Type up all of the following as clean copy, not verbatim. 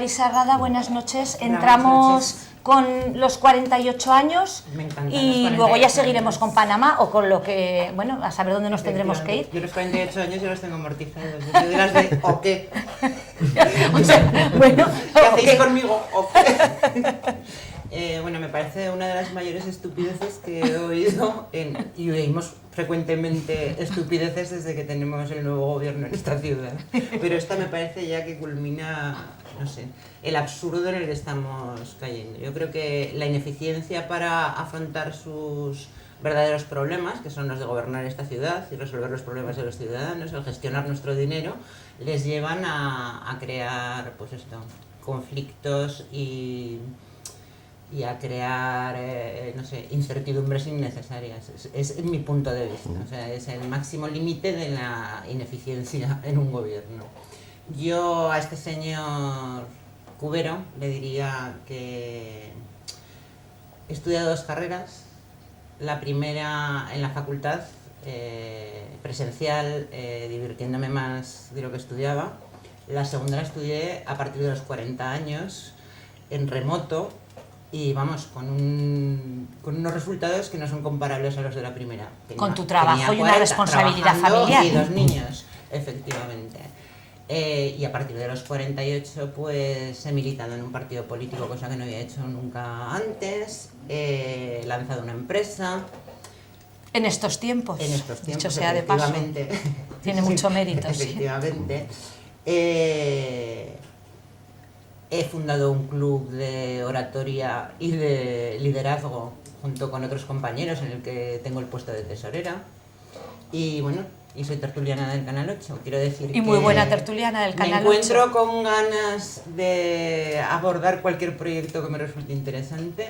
Marisa Rada, buenas noches. Entramos con los 48 años y luego ya seguiremos con Panamá o con lo que, bueno, a saber dónde nos tendremos que ir. Yo los 48 años ya los tengo amortizados. Yo soy de las de ¿o qué? O sea, bueno, ¿qué hacéis conmigo? ¿O qué? Bueno, me parece una de las mayores estupideces que he oído y oímos frecuentemente estupideces desde que tenemos el nuevo gobierno en esta ciudad. Pero esta me parece ya que culmina, no sé, el absurdo en el que estamos cayendo. Yo creo que la ineficiencia para afrontar sus verdaderos problemas, que son los de gobernar esta ciudad y resolver los problemas de los ciudadanos, el gestionar nuestro dinero, les llevan a crear, pues esto, conflictos y a crear, no sé, incertidumbres innecesarias. Es mi punto de vista, o sea, es el máximo límite de la ineficiencia en un gobierno. Yo a este señor Cubero le diría que he estudiado 2 carreras, la primera en la facultad, presencial, divirtiéndome más de lo que estudiaba, la segunda la estudié a partir de los 40 años, en remoto, y vamos, con unos resultados que no son comparables a los de la primera. Con tu trabajo y una responsabilidad familiar. Y 2 niños, efectivamente. Y a partir de los 48 pues he militado en un partido político, cosa que no había hecho nunca antes, he lanzado una empresa. En estos tiempos, dicho sea de paso, tiene mucho mérito. Efectivamente. He fundado un club de oratoria y de liderazgo junto con otros compañeros en el que tengo el puesto de tesorera. Y bueno, y soy tertuliana del Canal 8, quiero decir. Y muy buena tertuliana del Canal 8. Me encuentro con ganas de abordar cualquier proyecto que me resulte interesante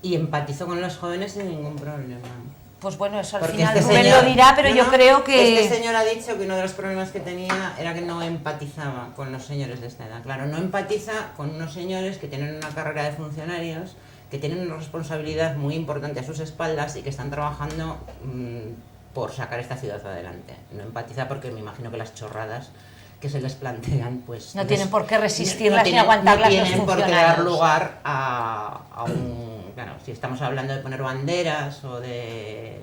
y empatizo con los jóvenes sin ningún problema. Pues bueno, eso al final Rubén lo dirá, pero yo creo que... Este señor ha dicho que uno de los problemas que tenía era que no empatizaba con los señores de esta edad. Claro, no empatiza con unos señores que tienen una carrera de funcionarios, que tienen una responsabilidad muy importante a sus espaldas y que están trabajando por sacar esta ciudad adelante. No empatiza porque me imagino que las chorradas que se les plantean, pues... No tienen por qué resistirlas ni aguantarlas los funcionarios. No tienen por qué dar lugar a un... Claro, si estamos hablando de poner banderas o de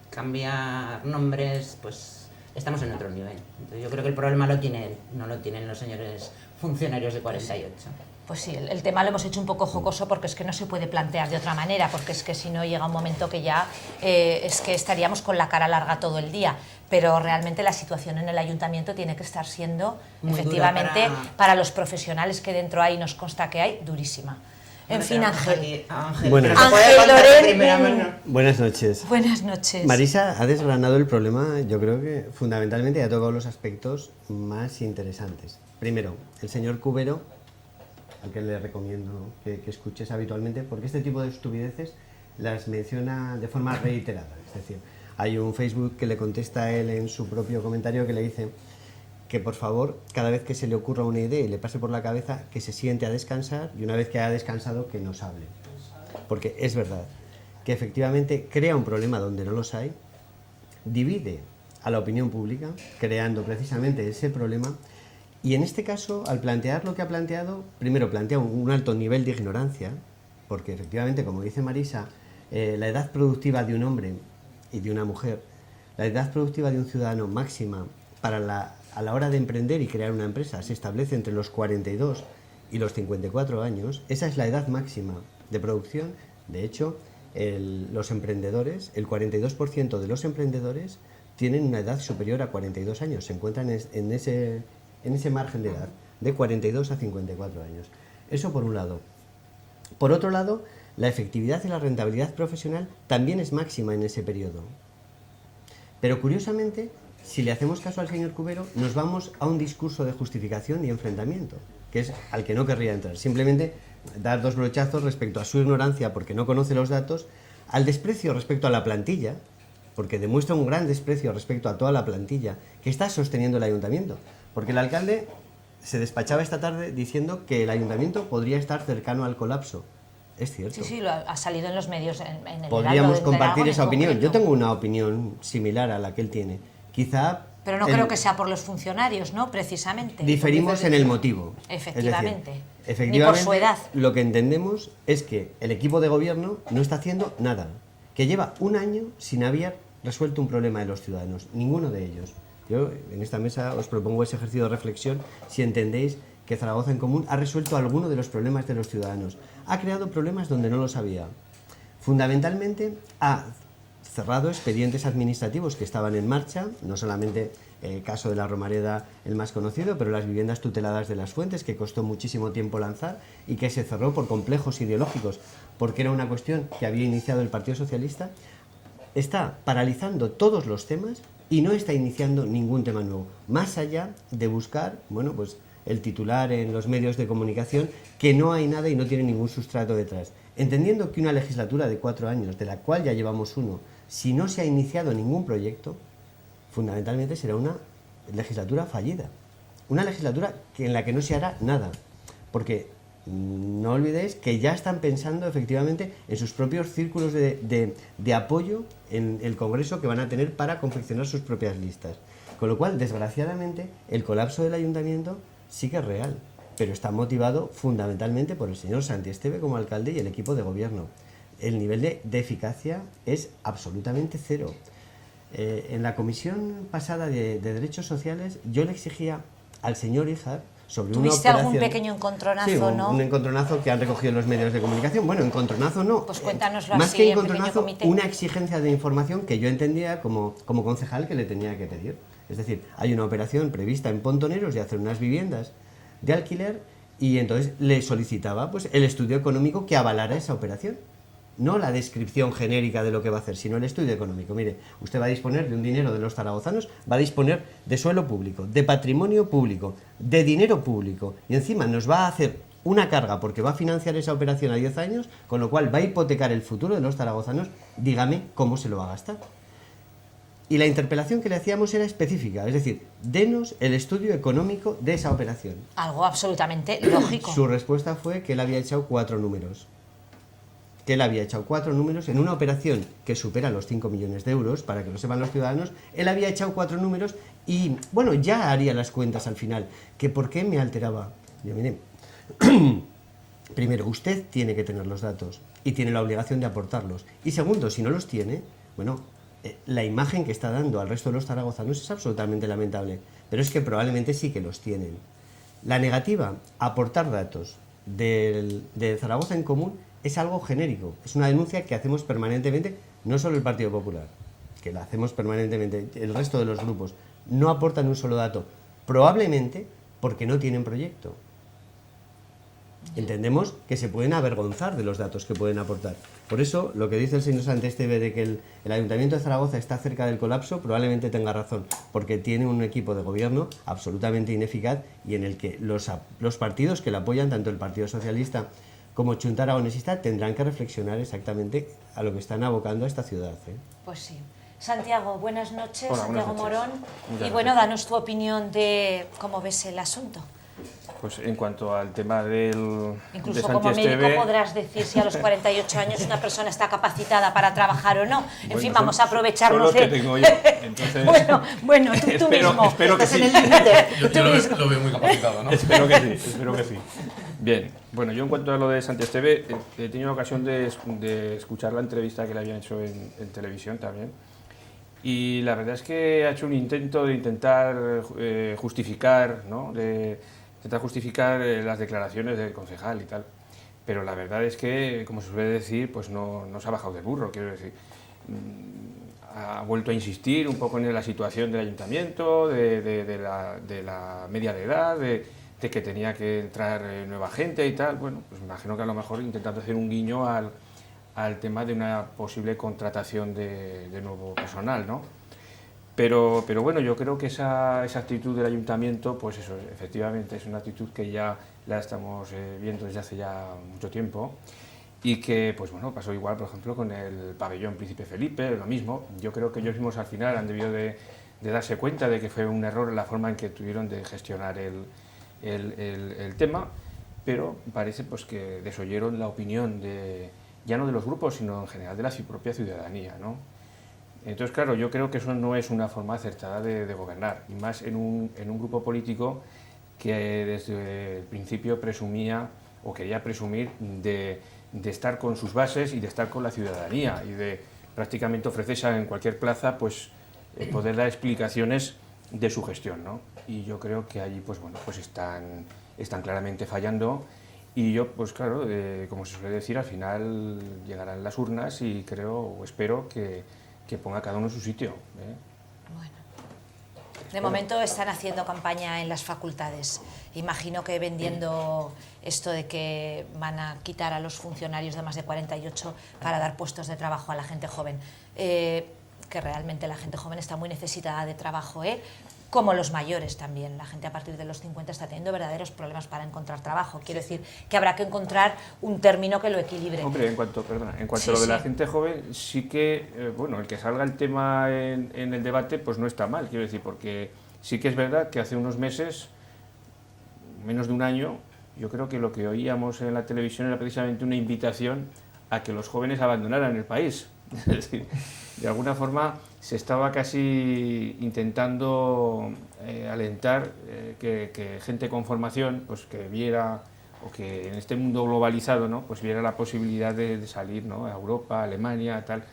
cambiar nombres, pues estamos en otro nivel. Entonces yo creo que el problema lo tiene él, no lo tienen los señores funcionarios de 48. Pues sí, el tema lo hemos hecho un poco jocoso porque es que no se puede plantear de otra manera, porque es que si no llega un momento que ya es que estaríamos con la cara larga todo el día. Pero realmente la situación en el ayuntamiento tiene que estar siendo, muy efectivamente, para los profesionales que dentro hay, nos consta que hay, durísima. En fin, Ángel. Ángel Loren. Buenas noches. Buenas noches. Marisa ha desgranado el problema, yo creo que fundamentalmente ha tocado los aspectos más interesantes. Primero, el señor Cubero, al que le recomiendo que escuches habitualmente, porque este tipo de estupideces las menciona de forma reiterada. Es decir, hay un Facebook que le contesta a él en su propio comentario que le dice que por favor, cada vez que se le ocurra una idea y le pase por la cabeza, que se siente a descansar y una vez que haya descansado, que nos hable. Porque es verdad que efectivamente crea un problema donde no los hay, divide a la opinión pública, creando precisamente ese problema, y en este caso, al plantear lo que ha planteado, primero plantea un alto nivel de ignorancia, porque efectivamente, como dice Marisa, la edad productiva de un hombre y de una mujer, la edad productiva de un ciudadano máxima a la hora de emprender y crear una empresa se establece entre los 42 y los 54 años. Esa es la edad máxima de producción. De hecho, los emprendedores, el 42% de los emprendedores tienen una edad superior a 42 años. Se encuentran en ese margen de edad, de 42 a 54 años. Eso por un lado. Por otro lado, la efectividad y la rentabilidad profesional también es máxima en ese periodo. Pero curiosamente, si le hacemos caso al señor Cubero, nos vamos a un discurso de justificación y enfrentamiento, que es al que no querría entrar. Simplemente dar 2 brochazos respecto a su ignorancia porque no conoce los datos, al desprecio respecto a la plantilla, porque demuestra un gran desprecio respecto a toda la plantilla que está sosteniendo el ayuntamiento. Porque el alcalde se despachaba esta tarde diciendo que el ayuntamiento podría estar cercano al colapso. Es cierto. Sí, sí, ha salido en los medios. En el Podríamos Heraldo, compartir esa opinión. concreto. Yo tengo una opinión similar a la que él tiene. Quizá Pero no creo que sea por los funcionarios, ¿no? Precisamente. Diferimos en el motivo. Efectivamente. Es decir, Ni por su edad. Lo que entendemos es que el equipo de gobierno no está haciendo nada, que lleva un año sin haber resuelto un problema de los ciudadanos, ninguno de ellos. Yo en esta mesa os propongo ese ejercicio de reflexión si entendéis que Zaragoza en Común ha resuelto alguno de los problemas de los ciudadanos. Ha creado problemas donde no los había. Fundamentalmente ha cerrado expedientes administrativos que estaban en marcha, no solamente el caso de la Romareda, el más conocido, pero las viviendas tuteladas de Las Fuentes, que costó muchísimo tiempo lanzar y que se cerró por complejos ideológicos, porque era una cuestión que había iniciado el Partido Socialista. Está paralizando todos los temas y no está iniciando ningún tema nuevo, más allá de buscar, bueno, pues el titular en los medios de comunicación, que no hay nada y no tiene ningún sustrato detrás. Entendiendo que una legislatura de 4 años, de la cual ya llevamos uno, si no se ha iniciado ningún proyecto, fundamentalmente será una legislatura fallida. Una legislatura en la que no se hará nada. Porque no olvidéis que ya están pensando efectivamente en sus propios círculos de apoyo en el Congreso que van a tener para confeccionar sus propias listas. Con lo cual, desgraciadamente, el colapso del ayuntamiento sí que es real, pero está motivado fundamentalmente por el señor Santi Esteve como alcalde y el equipo de gobierno. El nivel de eficacia es absolutamente cero. En la comisión pasada de Derechos Sociales yo le exigía al señor Híjar sobre una operación... ¿Tuviste algún pequeño encontronazo, sí, no? un encontronazo que han recogido los medios de comunicación. Bueno, encontronazo no. Pues cuéntanoslo más así, que en pequeño encontronazo, comité. una exigencia de información que yo entendía como concejal que le tenía que pedir. Es decir, hay una operación prevista en Pontoneros de hacer unas viviendas de alquiler y entonces le solicitaba pues el estudio económico que avalara esa operación. No la descripción genérica de lo que va a hacer, sino el estudio económico. Mire, usted va a disponer de un dinero de los zaragozanos, va a disponer de suelo público, de patrimonio público, de dinero público, y encima nos va a hacer una carga porque va a financiar esa operación a 10 años, con lo cual va a hipotecar el futuro de los zaragozanos. Dígame cómo se lo va a gastar. Y la interpelación que le hacíamos era específica, es decir, denos el estudio económico de esa operación. Algo absolutamente lógico. Su respuesta fue que él había echado 4 números. Que él había echado 4 números en una operación que supera los 5 millones de euros, para que lo sepan los ciudadanos. Él había echado 4 números y, bueno, ya haría las cuentas al final. ¿Que por qué me alteraba? Yo, mire, primero, usted tiene que tener los datos y tiene la obligación de aportarlos. Y segundo, si no los tiene, bueno, la imagen que está dando al resto de los zaragozanos es absolutamente lamentable. Pero es que probablemente sí que los tienen. La negativa a aportar datos de Zaragoza en Común es algo genérico, es una denuncia que hacemos permanentemente, no solo el Partido Popular, que la hacemos permanentemente, el resto de los grupos no aportan un solo dato, probablemente porque no tienen proyecto. Entendemos que se pueden avergonzar de los datos que pueden aportar. Por eso, lo que dice el señor Santi Esteve de que el Ayuntamiento de Zaragoza está cerca del colapso, probablemente tenga razón, porque tiene un equipo de gobierno absolutamente ineficaz y en el que los partidos que le apoyan, tanto el Partido Socialista como Junta Aragonesista, tendrán que reflexionar exactamente a lo que están abocando a esta ciudad. Pues sí. Santiago, buenas noches. Hola, Santiago buenas noches. Morón. Muchas Y bueno, gracias. danos tu opinión de cómo ves el asunto. Pues en cuanto al tema de Incluso Santi como médico Esteve, podrás decir si a los 48 años una persona está capacitada para trabajar o no. En bueno, fin, vamos a son aprovecharnos los que de... tengo yo. Entonces, bueno, tú mismo. espero que Estás sí. en el límite. Yo Tú mismo. lo veo muy capacitado, ¿no? Espero que sí. Bien, bueno, yo en cuanto a lo de Santi Esteve, he tenido la ocasión de escuchar la entrevista que le habían hecho en televisión también. Y la verdad es que ha hecho un intento de intentar justificar, ¿no? Intentar justificar las declaraciones del concejal y tal. Pero la verdad es que, como se suele decir, pues no se ha bajado del burro, quiero decir. Ha vuelto a insistir un poco en la situación del ayuntamiento, de la media de edad, de que tenía que entrar nueva gente y tal. Bueno, pues me imagino que a lo mejor intentando hacer un guiño al tema de una posible contratación de nuevo personal, ¿no? Pero bueno, yo creo que esa actitud del ayuntamiento, pues eso, efectivamente es una actitud que ya la estamos viendo desde hace ya mucho tiempo y que, pues bueno, pasó igual, por ejemplo, con el pabellón Príncipe Felipe, lo mismo. Yo creo que ellos mismos al final han debido de darse cuenta de que fue un error la forma en que tuvieron de gestionar el tema, pero parece pues que desoyeron la opinión ya no de los grupos, sino en general de la propia ciudadanía, ¿no? Entonces, claro, yo creo que eso no es una forma acertada de gobernar, y más en un grupo político que desde el principio presumía o quería presumir de estar con sus bases y de estar con la ciudadanía y de prácticamente ofrecerse en cualquier plaza pues poder dar explicaciones de su gestión, ¿no? Y yo creo que allí pues bueno, pues están claramente fallando, y yo pues claro, como se suele decir, al final llegarán las urnas y creo o espero que ponga cada uno en su sitio, ¿eh? Bueno. De momento están haciendo campaña en las facultades. Imagino que vendiendo esto de que van a quitar a los funcionarios de más de 48 para dar puestos de trabajo a la gente joven. Que realmente la gente joven está muy necesitada de trabajo, como los mayores también. La gente a partir de los 50 está teniendo verdaderos problemas para encontrar trabajo. Quiero decir que habrá que encontrar un término que lo equilibre. Hombre, en cuanto a lo de la gente joven, sí que, bueno, el que salga el tema en el debate, pues no está mal, quiero decir, porque sí que es verdad que hace unos meses, menos de un año, yo creo que lo que oíamos en la televisión era precisamente una invitación a que los jóvenes abandonaran el país. Es decir, de alguna forma se estaba casi intentando alentar que gente con formación pues que viera, o que en este mundo globalizado, ¿no?, pues viera la posibilidad de salir, ¿no?, a Europa, a Alemania, tal.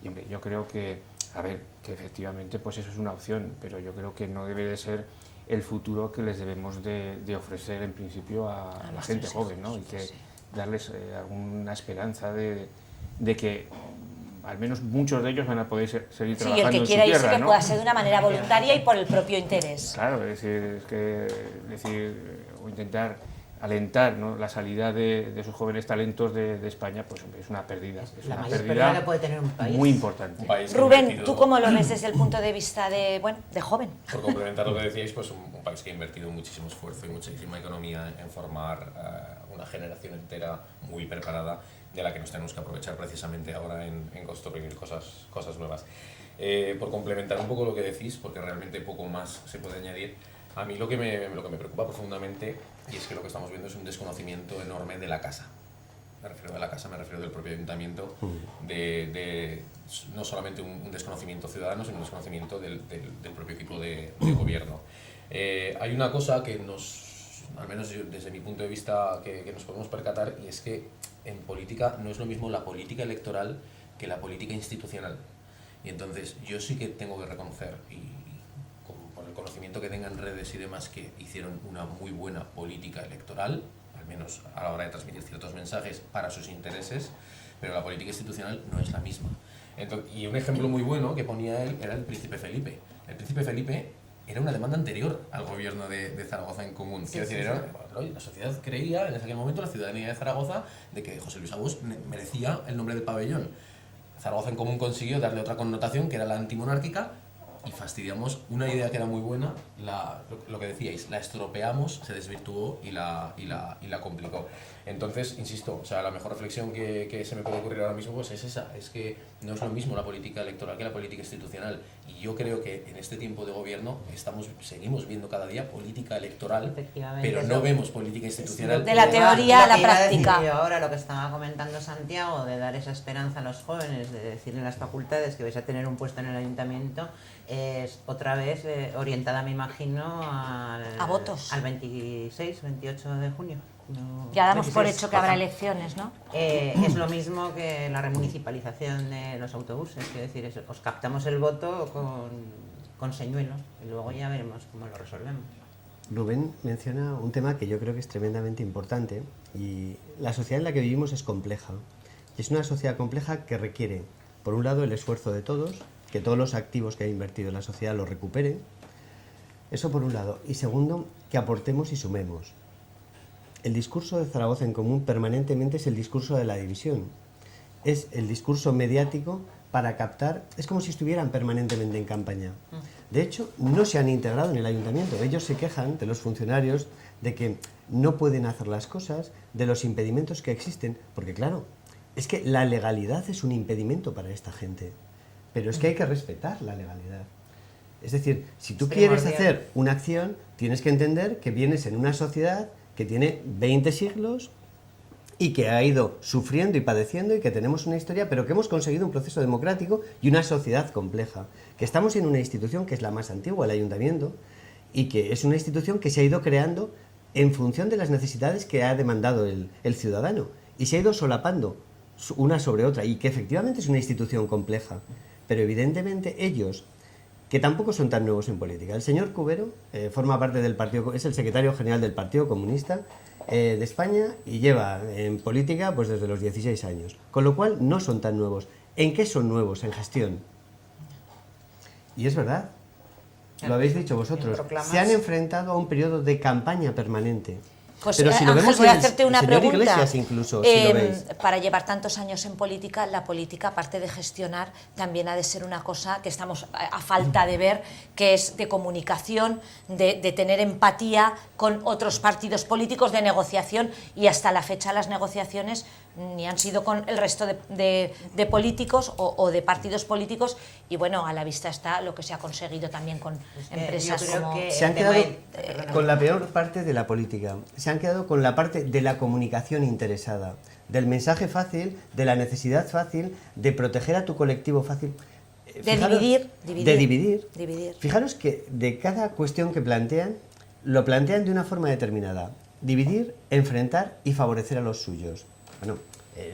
Y hombre, yo creo que, a ver, que efectivamente pues eso es una opción, pero yo creo que no debe de ser el futuro que les debemos de ofrecer en principio a la gente joven, ¿no? Y que darles alguna esperanza de que al menos muchos de ellos van a poder seguir trabajando en su tierra, y el que quiera irse que ¿no? pueda ser de una manera voluntaria y por el propio interés. Claro, es decir, o intentar alentar, ¿no?, la salida de esos jóvenes talentos de España, pues hombre, es una pérdida. Es la una mayor pérdida pérdida que puede tener un país. muy importante. Un país Rubén, ¿tú cómo lo ves desde el punto de vista de joven? Por complementar lo que decíais, pues un país que ha invertido muchísimo esfuerzo y muchísima economía en formar una generación entera muy preparada, de la que nos tenemos que aprovechar precisamente ahora en construir cosas nuevas. Por complementar un poco lo que decís, porque realmente poco más se puede añadir, a mí lo que me preocupa profundamente, y es que lo que estamos viendo es un desconocimiento enorme de la casa. Me refiero a la casa, me refiero del propio ayuntamiento, de no solamente un desconocimiento ciudadano, sino un desconocimiento del propio equipo de gobierno. Hay una cosa que al menos desde mi punto de vista, que nos podemos percatar, y es que en política no es lo mismo la política electoral que la política institucional. Y entonces yo sí que tengo que reconocer, y por el conocimiento que tengan redes y demás, que hicieron una muy buena política electoral, al menos a la hora de transmitir ciertos mensajes para sus intereses, pero la política institucional no es la misma. Entonces, y un ejemplo muy bueno que ponía él era el Príncipe Felipe. El Príncipe Felipe era una demanda anterior al gobierno de Zaragoza en Común. Quiero decir, la sociedad creía en aquel momento, la ciudadanía de Zaragoza, de que José Luis Arbós merecía el nombre del pabellón. Zaragoza en Común consiguió darle otra connotación, que era la antimonárquica, y fastidiamos una idea que era muy buena, lo que decíais, la estropeamos, se desvirtuó y la complicó. Entonces, insisto, o sea, la mejor reflexión que se me puede ocurrir ahora mismo pues es esa, es que no es lo mismo la política electoral que la política institucional, y yo creo que en este tiempo de gobierno seguimos viendo cada día política electoral, pero no vemos política institucional. De la teoría a la práctica. Yo ahora lo que estaba comentando Santiago, de dar esa esperanza a los jóvenes, de decir en las facultades que vais a tener un puesto en el ayuntamiento, es otra vez orientada, me imagino, a votos. Al 26, 28 de junio. No, ya damos 26, por hecho que habrá elecciones, ¿no? Es lo mismo que la remunicipalización de los autobuses, es decir, os captamos el voto con señuelo y luego ya veremos cómo lo resolvemos. Rubén menciona un tema que yo creo que es tremendamente importante, y la sociedad en la que vivimos es compleja. Y es una sociedad compleja que requiere, por un lado, el esfuerzo de todos, que todos los activos que ha invertido en la sociedad lo recuperen. Eso por un lado. Y segundo, que aportemos y sumemos. El discurso de Zaragoza en Común permanentemente es el discurso de la división. Es el discurso mediático para captar. Es como si estuvieran permanentemente en campaña. De hecho, no se han integrado en el ayuntamiento. Ellos se quejan de los funcionarios de que no pueden hacer las cosas, de los impedimentos que existen. Porque claro, es que la legalidad es un impedimento para esta gente. Pero es que hay que respetar la legalidad. Es decir, si tú quieres hacer una acción, tienes que entender que vienes en una sociedad que tiene 20 siglos y que ha ido sufriendo y padeciendo y que tenemos una historia, pero que hemos conseguido un proceso democrático y una sociedad compleja. Que estamos en una institución que es la más antigua, el ayuntamiento, y que es una institución que se ha ido creando en función de las necesidades que ha demandado el ciudadano y se ha ido solapando una sobre otra y que efectivamente es una institución compleja. Pero evidentemente ellos, que tampoco son tan nuevos en política. El señor Cubero forma parte del partido, es el secretario general del Partido Comunista de España y lleva en política pues desde los 16 años, con lo cual no son tan nuevos. ¿En qué son nuevos? En gestión. Y es verdad, lo habéis dicho vosotros, se han enfrentado a un periodo de campaña permanente. Pues, pero si lo Ángel, vemos voy a en hacerte una señor pregunta. Iglesias incluso, si lo veis. Para llevar tantos años en política, la política, aparte de gestionar, también ha de ser una cosa que estamos a falta de ver, que es de comunicación, de tener empatía con otros partidos políticos, de negociación, y hasta la fecha las negociaciones ni han sido con el resto de políticos o de partidos políticos, y bueno, a la vista está lo que se ha conseguido también con empresas como... Se han quedado con la peor parte de la política, se han quedado con la parte de la comunicación interesada, del mensaje fácil, de la necesidad fácil, de proteger a tu colectivo fácil. Fijaros, de dividir. Fijaros que de cada cuestión que plantean, lo plantean de una forma determinada. Dividir, enfrentar y favorecer a los suyos. Bueno,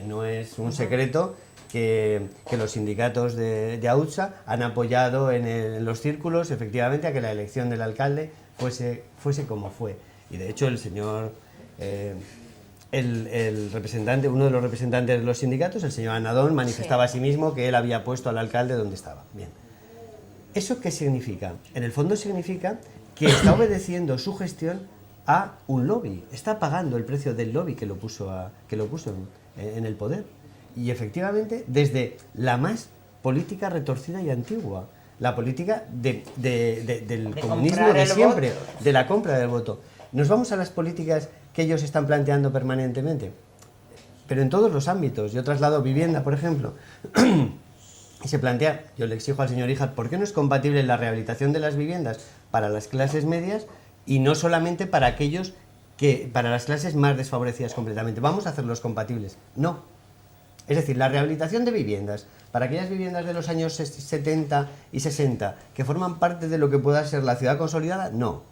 no es un secreto que los sindicatos de AUTSA han apoyado en los círculos, efectivamente, a que la elección del alcalde fuese como fue. Y de hecho el señor, el representante, uno de los representantes de los sindicatos, el señor Anadón, manifestaba a sí mismo que él había puesto al alcalde donde estaba. Bien. ¿Eso qué significa? En el fondo significa que está obedeciendo su gestión a un lobby, está pagando el precio del lobby que lo puso en el poder. Y efectivamente, desde la más política retorcida y antigua, la política del comunismo de siempre, de la compra del voto. Nos vamos a las políticas que ellos están planteando permanentemente, pero en todos los ámbitos. Yo traslado vivienda, por ejemplo, y se plantea, yo le exijo al señor Híjar, ¿por qué no es compatible la rehabilitación de las viviendas para las clases medias y no solamente para aquellos para las clases más desfavorecidas completamente? Vamos a hacerlos compatibles. No. Es decir, la rehabilitación de viviendas, para aquellas viviendas de los años 70 y 60 que forman parte de lo que pueda ser la ciudad consolidada, no.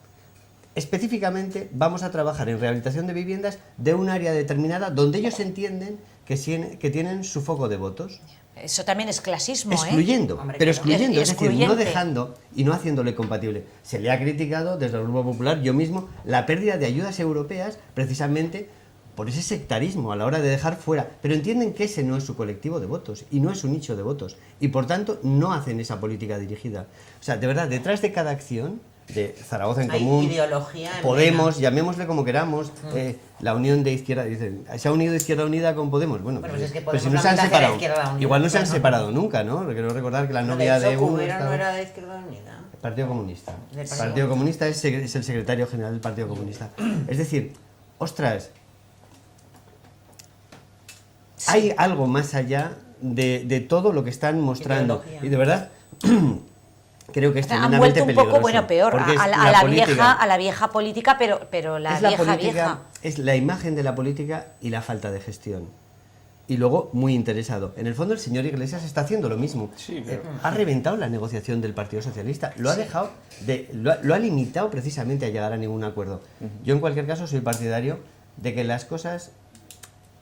Específicamente vamos a trabajar en rehabilitación de viviendas de un área determinada donde ellos entienden que tienen su foco de votos. Eso también es clasismo, excluyendo, Hombre, pero excluyendo, es decir, no excluyente. dejando y no haciéndole compatible. Se le ha criticado desde el Grupo Popular, yo mismo, la pérdida de ayudas europeas precisamente por ese sectarismo a la hora de dejar fuera, pero entienden que ese no es su colectivo de votos y no es su nicho de votos y por tanto no hacen esa política dirigida. O sea, de verdad, detrás de cada acción de Zaragoza en Común, Podemos, llamémosle como queramos, la unión de izquierda, dicen, se ha unido Izquierda Unida con Podemos, bueno, pues es que pero si Podemos no se han separado, igual no se han bueno. separado nunca, ¿no? Quiero recordar que la novia de uno Cubero estaba... no era de Izquierda Unida. El Partido Comunista. Del El Partido Partido Comunista es el secretario general del Partido Comunista. Es decir, ostras, hay algo más allá de todo lo que están mostrando. Y de verdad, creo que es Han tremendamente vuelto un peligroso. poco, bueno, peor, porque es a la vieja política, pero la es la vieja política, vieja. es la imagen de la política y la falta de gestión. Y luego, muy interesado. En el fondo, el señor Iglesias está haciendo lo mismo. Sí, pero... Ha reventado la negociación del Partido Socialista. Lo ha dejado, lo ha limitado precisamente a llegar a ningún acuerdo. Yo, en cualquier caso, soy partidario de que las cosas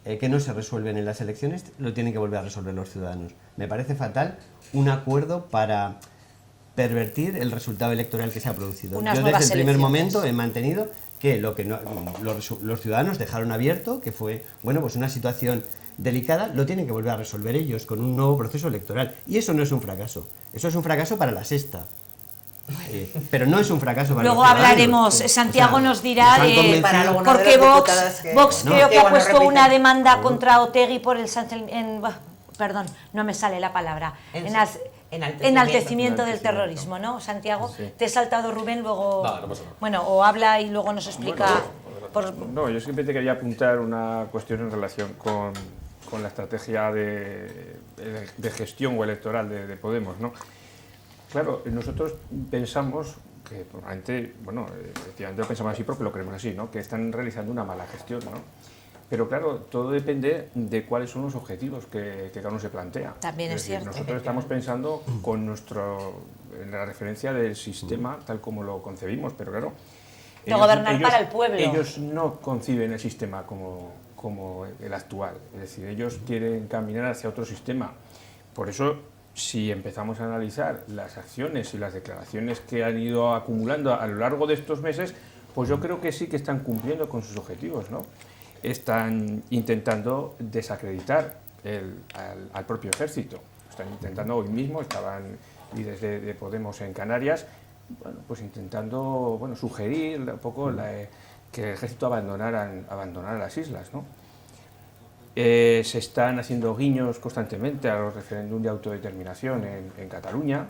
que no se resuelven en las elecciones lo tienen que volver a resolver los ciudadanos. Me parece fatal un acuerdo para pervertir el resultado electoral que se ha producido. Unas Yo nuevas desde el primer elecciones. momento he mantenido que los ciudadanos dejaron abierto, que fue pues una situación delicada, lo tienen que volver a resolver ellos con un nuevo proceso electoral. Y eso no es un fracaso. Eso es un fracaso para la sexta. Pero no es un fracaso para Luego los ciudadanos. hablaremos, Santiago nos dirá nos han convencido. Para algunos porque de los Vox diputados que- Vox No, creo que que ha igual no puesto repiten. una demanda contra Otegi por el perdón, no me sale la palabra. Enaltecimiento del terrorismo, ¿no, Santiago? Sí. Te he saltado, Rubén, luego... No, no pasa nada. Bueno, o habla y luego nos explica... No, yo simplemente quería apuntar una cuestión en relación con la estrategia de gestión o electoral de Podemos, ¿no? Claro, nosotros pensamos que probablemente, efectivamente lo pensamos así porque lo creemos así, ¿no? Que están realizando una mala gestión, ¿no? Pero claro, todo depende de cuáles son los objetivos que cada uno se plantea. También es decir, cierto. Nosotros estamos pensando en la referencia del sistema tal como lo concebimos, pero claro... De gobernar para el pueblo. Ellos no conciben el sistema como el actual, es decir, ellos quieren caminar hacia otro sistema. Por eso, si empezamos a analizar las acciones y las declaraciones que han ido acumulando a lo largo de estos meses, pues yo creo que sí que están cumpliendo con sus objetivos, ¿no? Están intentando desacreditar al propio ejército. Están intentando, hoy mismo estaban líderes de Podemos en Canarias, bueno, pues intentando sugerir un poco que el ejército abandonara las islas, ¿no? Se están haciendo guiños constantemente a los referéndum de autodeterminación en Cataluña,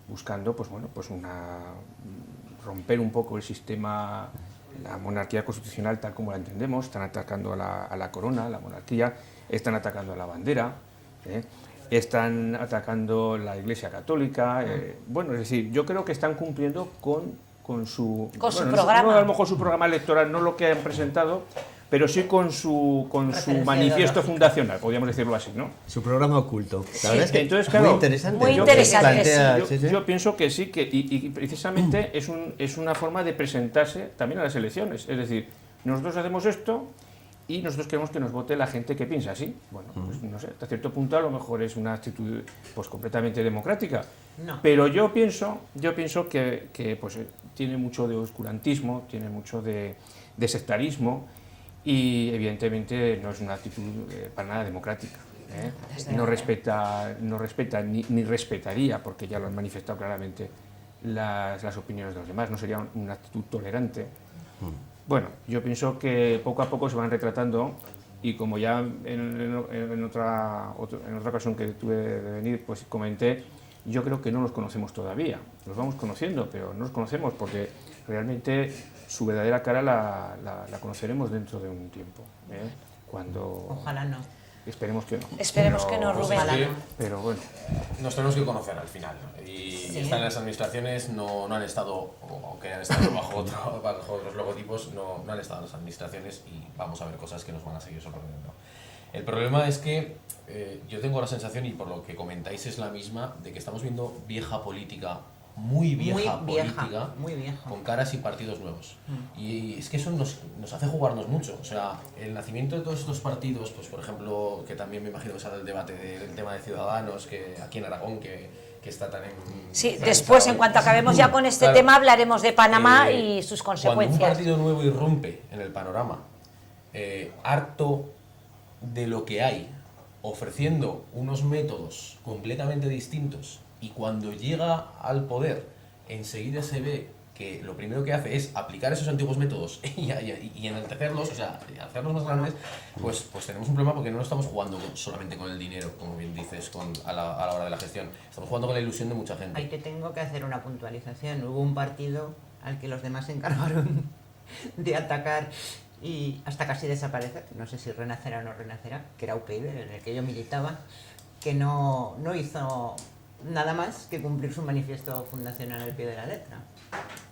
buscando romper un poco el sistema, la monarquía constitucional tal como la entendemos. Están atacando a la corona, a la monarquía, están atacando a la bandera, están atacando la Iglesia Católica. Es decir, yo creo que están cumpliendo con su programa. No, a lo mejor su programa electoral, no lo que han presentado, pero sí con su manifiesto fundacional, podríamos decirlo así, ¿no? Su programa oculto. La verdad es que entonces, claro, muy interesante. Muy interesante, Yo pienso que sí, y precisamente es una forma de presentarse también a las elecciones. Es decir, nosotros hacemos esto y nosotros queremos que nos vote la gente que piensa así. Bueno, pues no sé, hasta cierto punto a lo mejor es una actitud pues completamente democrática. No. Pero yo pienso que pues, tiene mucho de oscurantismo, tiene mucho de sectarismo, y evidentemente no es una actitud para nada democrática. No respeta ni respetaría, porque ya lo han manifestado claramente, las opiniones de los demás. No sería una actitud tolerante. Bueno, yo pienso que poco a poco se van retratando, y como ya en otra ocasión que tuve de venir, pues comenté, yo creo que no los conocemos todavía. Los vamos conociendo, pero no los conocemos porque realmente su verdadera cara la conoceremos dentro de un tiempo. Cuando... Ojalá no. Esperemos que no. Esperemos que no, Rubén. Pero bueno. Nos tenemos que conocer al final, ¿no? Y están en las administraciones, no han estado, o que han estado bajo otros logotipos, no han estado en las administraciones, y vamos a ver cosas que nos van a seguir sorprendiendo. El problema es que yo tengo la sensación, y por lo que comentáis es la misma, de que estamos viendo vieja política, muy vieja, con caras y partidos nuevos. Y es que eso nos hace jugarnos mucho. O sea, el nacimiento de todos estos partidos, pues por ejemplo, que también me imagino que será el debate del tema de Ciudadanos, que aquí en Aragón, que está tan en... Sí, después, en cuanto acabemos ya con este tema, hablaremos de Panamá y sus consecuencias. Cuando un partido nuevo irrumpe en el panorama, harto de lo que hay, ofreciendo unos métodos completamente distintos, y cuando llega al poder enseguida se ve que lo primero que hace es aplicar esos antiguos métodos y enaltecerlos, o sea, hacerlos más grandes, pues tenemos un problema, porque no estamos jugando solamente con el dinero, como bien dices, a la hora de la gestión. Estamos jugando con la ilusión de mucha gente. Ahí te tengo que hacer una puntualización. Hubo un partido al que los demás se encargaron de atacar y hasta casi desaparecer, no sé si renacerá o no renacerá, que era UPyD, en el que yo militaba, que no hizo nada más que cumplir su manifiesto fundacional al pie de la letra.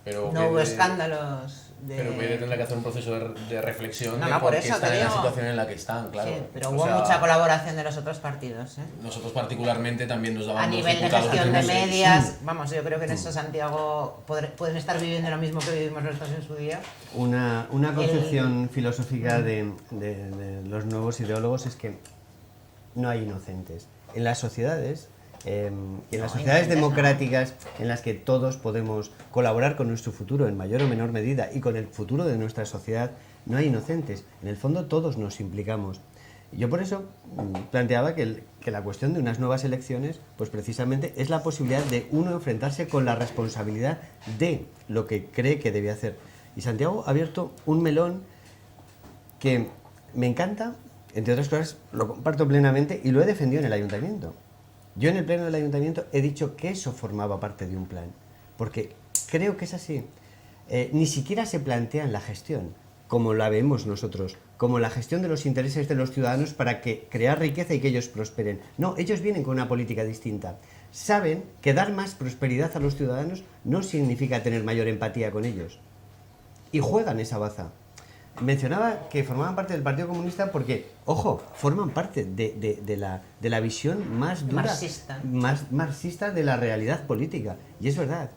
Pero no hubo escándalos de... Pero UPyD tendrá que hacer un proceso de reflexión de por por qué eso están te en la digo. situación en la que están, claro. Sí, pero hubo mucha colaboración de los otros partidos, ¿eh? Nosotros particularmente también nos daban A los nivel de diputados gestión de que tenemos. medias, vamos, yo creo que en eso Santiago pueden estar viviendo lo mismo que vivimos nosotros en su día. Una concepción filosófica de los nuevos ideólogos es que no hay inocentes. En las sociedades, y en las sociedades democráticas en las que todos podemos colaborar con nuestro futuro en mayor o menor medida y con el futuro de nuestra sociedad, no hay inocentes. En el fondo todos nos implicamos. Yo por eso planteaba que la cuestión de unas nuevas elecciones, pues precisamente es la posibilidad de uno enfrentarse con la responsabilidad de lo que cree que debe hacer. Y Santiago ha abierto un melón que me encanta, entre otras cosas, lo comparto plenamente y lo he defendido en el ayuntamiento. Yo en el pleno del ayuntamiento he dicho que eso formaba parte de un plan, porque creo que es así. Ni siquiera se plantea en la gestión, como la vemos nosotros, como la gestión de los intereses de los ciudadanos para crear riqueza y que ellos prosperen. No, ellos vienen con una política distinta. Saben que dar más prosperidad a los ciudadanos no significa tener mayor empatía con ellos. Y juegan esa baza. mencionaba que formaban parte del Partido Comunista porque, ojo, forman parte de la visión más dura, más marxista de la realidad política. Y es verdad.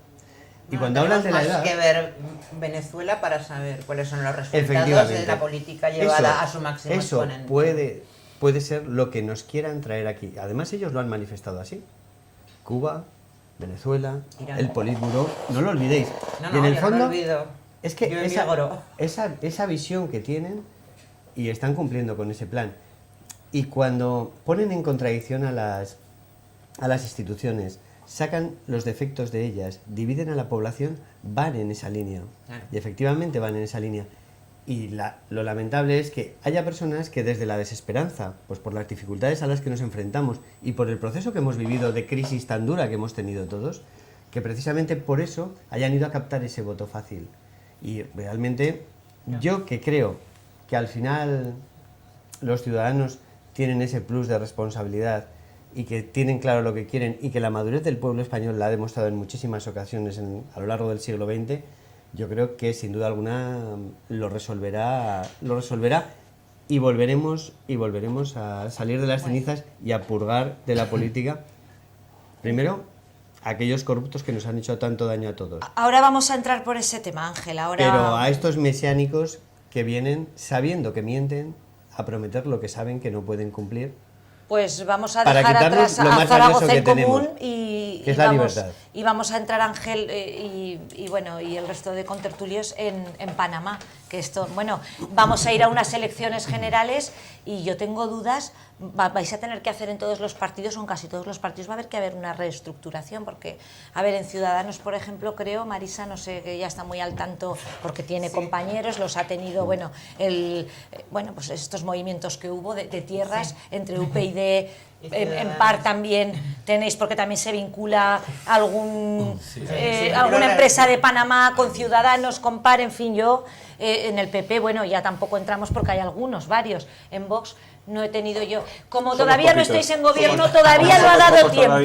Y cuando hablan de la edad... que ver Venezuela para saber cuáles son los resultados de la política llevada a su máximo exponente. Eso puede ser lo que nos quieran traer aquí. Además, ellos lo han manifestado así. Cuba, Venezuela, Irán. El Politburó, no lo olvidéis. No, y en el fondo, no lo olvido. Es que esa visión que tienen y están cumpliendo con ese plan. Y cuando ponen en contradicción a las instituciones, sacan los defectos de ellas, dividen a la población, van en esa línea. Claro. Y efectivamente van en esa línea. Y lo lamentable es que haya personas que desde la desesperanza, pues por las dificultades a las que nos enfrentamos y por el proceso que hemos vivido de crisis tan dura que hemos tenido todos, que precisamente por eso hayan ido a captar ese voto fácil. Y realmente yo que creo que al final los ciudadanos tienen ese plus de responsabilidad y que tienen claro lo que quieren y que la madurez del pueblo español la ha demostrado en muchísimas ocasiones a lo largo del siglo XX, yo creo que sin duda alguna lo resolverá y volveremos a salir de las cenizas y a purgar de la política, primero, aquellos corruptos que nos han hecho tanto daño a todos. Ahora vamos a entrar por ese tema, Ángel. Pero a estos mesiánicos que vienen sabiendo que mienten a prometer lo que saben que no pueden cumplir. Pues vamos a dejar atrás a Zaragoza en Común y vamos a entrar, Ángel, y el resto de contertulios en Panamá. Que esto, bueno, vamos a ir a unas elecciones generales y yo tengo dudas, vais a tener que hacer en todos los partidos, o en casi todos los partidos va a haber que haber una reestructuración, porque, a ver, en Ciudadanos, por ejemplo, creo, Marisa, no sé, que ya está muy al tanto porque tiene compañeros, los ha tenido, pues estos movimientos que hubo de tierras entre UPyD, en PAR también tenéis, porque también se vincula alguna empresa de Panamá con Ciudadanos, con PAR, en fin, yo en el PP, bueno, ya tampoco entramos porque hay varios, en Vox no he tenido yo, como todavía no estáis en gobierno, todavía no ha dado tiempo,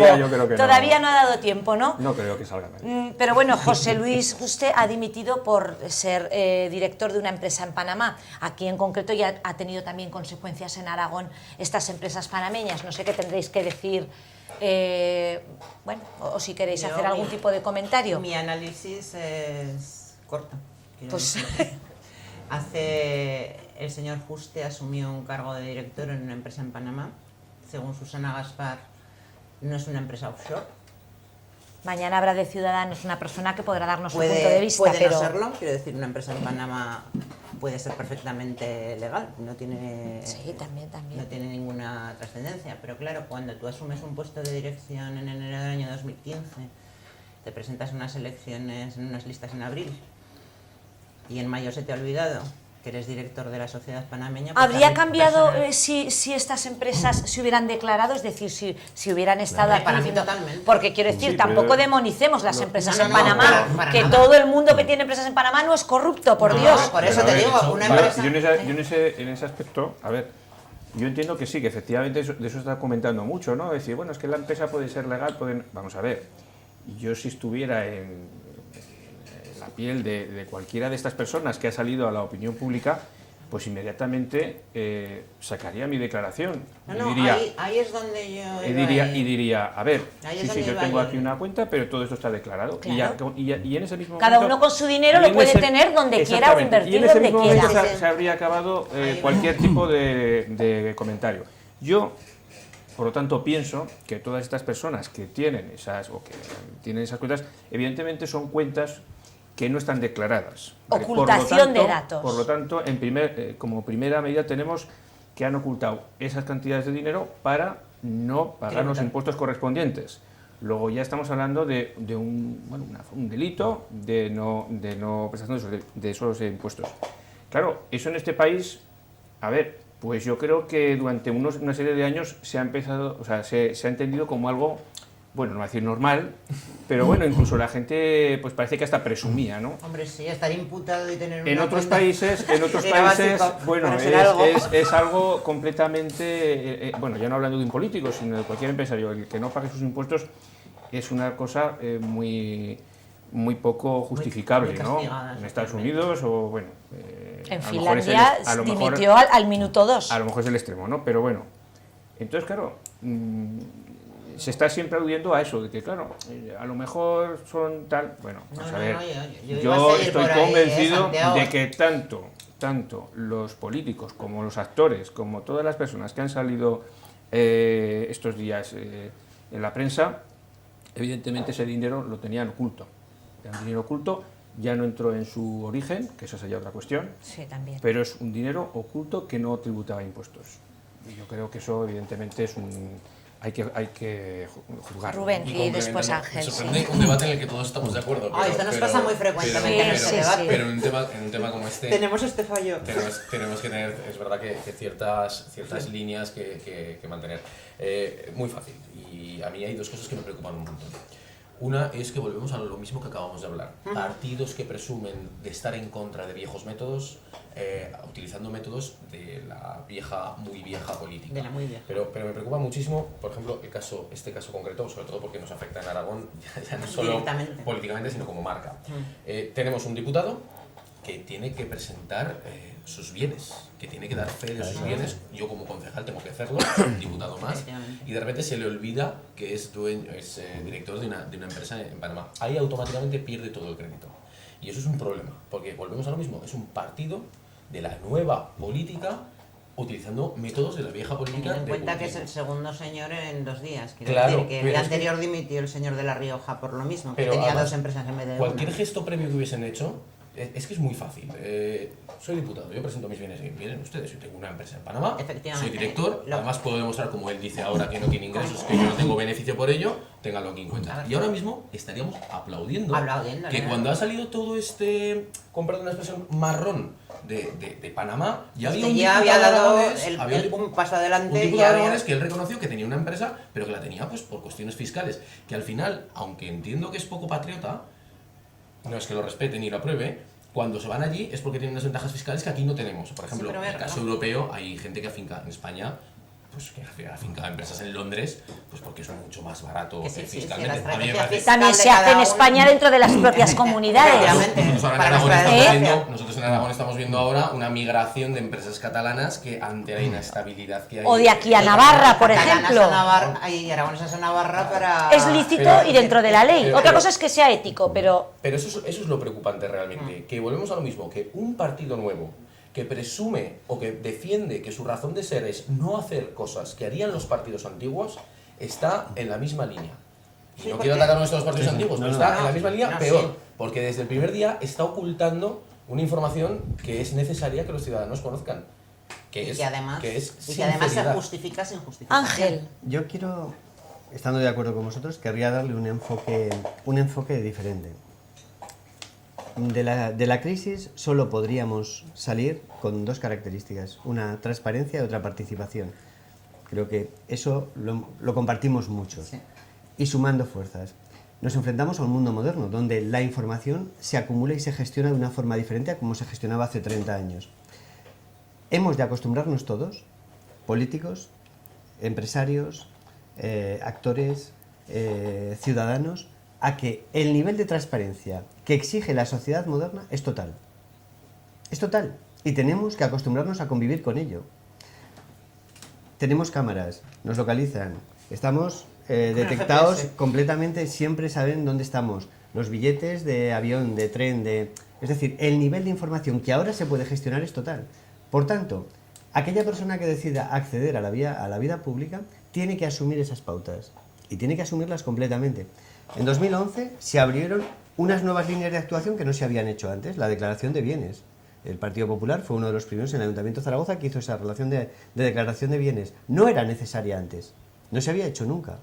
todavía no ha dado tiempo, ¿no? No creo que salga nadie. Pero bueno, José Luis Juste ha dimitido por ser director de una empresa en Panamá. Aquí en concreto ya ha tenido también consecuencias en Aragón estas empresas panameñas. No sé qué tendréis que decir, o si queréis hacer algún tipo de comentario. Mi análisis es corto. Pues el señor Juste asumió un cargo de director en una empresa en Panamá. Según Susana Gaspar, no es una empresa offshore. Mañana habrá de Ciudadanos una persona que podrá darnos su punto de vista. Puede no serlo, quiero decir, una empresa en Panamá puede ser perfectamente legal, no tiene, también. No tiene ninguna trascendencia, pero claro, cuando tú asumes un puesto de dirección en enero del año 2015, te presentas en unas elecciones, en unas listas en abril, y en mayo se te ha olvidado que eres director de la sociedad panameña. Pues ¿habría cambiado si estas empresas se hubieran declarado? Es decir, si hubieran estado aquí. Para mí totalmente. Porque quiero decir, tampoco demonicemos las empresas en Panamá, que todo el mundo que tiene empresas en Panamá no es corrupto, por Dios. Por eso te digo, una empresa... Yo en ese aspecto, a ver, yo entiendo que sí, que efectivamente de eso está comentando mucho, ¿no? Es decir, bueno, es que la empresa puede ser legal, vamos a ver, yo si estuviera en la piel de cualquiera de estas personas que ha salido a la opinión pública, pues inmediatamente sacaría mi declaración. Diría, ahí es donde yo diría, a ver, sí, yo tengo aquí una cuenta, pero todo esto está declarado. Claro. Y en ese mismo cada momento, uno con su dinero lo puede tener donde quiera o invertir donde quiera. Y en ese mismo momento se habría acabado cualquier tipo de comentario. Yo, por lo tanto, pienso que todas estas personas que tienen esas cuentas, evidentemente son cuentas que no están declaradas. ¿Vale? Ocultación de datos. Por lo tanto, como primera medida tenemos que han ocultado esas cantidades de dinero para no pagar los impuestos correspondientes. Luego ya estamos hablando de un delito de no prestación de esos impuestos. Claro, eso en este país, a ver, pues yo creo que durante una serie de años se ha empezado, se ha entendido como algo, bueno, no voy a decir normal, pero bueno, incluso la gente pues parece que hasta presumía, ¿no? Hombre, sí, estar imputado y tener una en otros países, bueno, es algo completamente, bueno, ya no hablando de un político, sino de cualquier empresario, el que no pague sus impuestos es una cosa muy muy poco justificable, muy ¿no? castigadas, En Estados totalmente. Unidos o, bueno... En a lo mejor es Finlandia a lo mejor- dimitió al minuto 2. A lo mejor es el extremo, ¿no? Pero bueno, entonces, claro, se está siempre aludiendo a eso, de que, claro, a lo mejor son tal... Bueno, pues a ver, yo iba yo a seguir estoy por ahí, convencido Santiago. de que tanto los políticos como los actores, como todas las personas que han salido estos días en la prensa, evidentemente ese dinero lo tenían oculto. Era un dinero oculto, ya no entró en su origen, que esa sería otra cuestión, Sí, también. pero es un dinero oculto que no tributaba impuestos. Y yo creo que eso evidentemente es hay que juzgarlo. Rubén. Y después complementando, Ángel, me sorprende sí. un debate en el que todos estamos de acuerdo. Ah, esto nos pasa muy frecuentemente en este debate. Pero en un tema como este... Tenemos este fallo. Tenemos que tener, es verdad que ciertas líneas que mantener. Muy fácil. Y a mí hay dos cosas que me preocupan un montón. Una es que volvemos a lo mismo que acabamos de hablar. Partidos que presumen de estar en contra de viejos métodos, utilizando métodos de la muy vieja política. De la muy vieja. Pero me preocupa muchísimo, por ejemplo, este caso concreto, sobre todo porque nos afecta en Aragón, ya no solo Directamente. políticamente, sino como marca. Tenemos un diputado que tiene que presentar sus bienes, que tiene que dar fe de sus bienes. Yo como concejal tengo que hacerlo, soy un diputado más, y de repente se le olvida que es director de una empresa en Panamá. Ahí automáticamente pierde todo el crédito. Y eso es un problema, porque volvemos a lo mismo, es un partido de la nueva política utilizando métodos de la vieja política. Teniendo en cuenta que es Putin. el segundo señor en 2 días. Quiero Claro, decir que pero el es anterior dimitió el señor de La Rioja por lo mismo, que Pero tenía además, 2 empresas en vez de cualquier una. gesto previo que hubiesen hecho, es que es muy fácil. Soy diputado, yo presento mis bienes y miren ustedes, yo tengo una empresa en Panamá, Efectivamente. soy director, Lo- además puedo demostrar, como él dice ahora, que no tiene ingresos, que yo no tengo beneficio por ello, ténganlo aquí en cuenta. Y ahora mismo estaríamos aplaudiendo que ¿no? cuando ha salido todo este, con perdón la expresión, marrón de Panamá, ya había Usted un ya diputado había de dado Aragonés, un paso un adelante y diputado de había... Aragonés que él reconoció que tenía una empresa, pero que la tenía pues por cuestiones fiscales, que al final, aunque entiendo que es poco patriota, no es que lo respete ni lo apruebe, cuando se van allí es porque tienen unas ventajas fiscales que aquí no tenemos. Por ejemplo, pero en el verga, caso ¿no? europeo hay gente que afinca en España, pues que afinca empresas en Londres, pues porque es mucho más barato Que sí, sí, fiscalmente. sí, la A mí me estrategia parece... fiscal También de se hace en cada uno. España dentro de las propias comunidades. Efectivamente. Nosotros ahora en Para Aragón nuestra estamos desgracia. viendo, nosotros en Aragón estamos viendo ahora una migración de empresas catalanas que ante la inestabilidad que hay... O de aquí a Navarra, por Catalanas ejemplo. a Navarra y aragonesas a Navarra para... Es lícito Pero- y dentro de la ley. pero- Otra pero- cosa es que sea ético, pero Pero eso es lo preocupante realmente, que volvemos a lo mismo, que un partido nuevo que presume o que defiende que su razón de ser es no hacer cosas que harían los partidos antiguos, está en la misma línea. Y Sí, no porque- quiero atacar a nuestros partidos antiguos, pero está no, en la misma línea no, peor, sí. porque desde el primer día está ocultando una información que es necesaria que los ciudadanos conozcan, que es, y que además se sinceridad. justifica sin justificación. Ángel, Yo quiero, estando de acuerdo con vosotros, querría darle un enfoque diferente. De la crisis solo podríamos salir con 2 características, una transparencia y otra participación. Creo que eso lo compartimos mucho. Sí. Y sumando fuerzas. Nos enfrentamos a un mundo moderno, donde la información se acumula y se gestiona de una forma diferente a como se gestionaba hace 30 años. Hemos de acostumbrarnos todos, políticos, empresarios, actores, ciudadanos, a que el nivel de transparencia que exige la sociedad moderna es total. Es total. Y tenemos que acostumbrarnos a convivir con ello. Tenemos cámaras, nos localizan, estamos detectados GPS. completamente, siempre saben dónde estamos. Los billetes de avión, de tren, es decir, el nivel de información que ahora se puede gestionar es total. Por tanto, aquella persona que decida acceder a la vida pública tiene que asumir esas pautas y tiene que asumirlas completamente. En 2011 se abrieron unas nuevas líneas de actuación que no se habían hecho antes, la declaración de bienes. El Partido Popular fue uno de los primeros en el Ayuntamiento de Zaragoza que hizo esa relación de declaración de bienes. No era necesaria antes, no se había hecho nunca,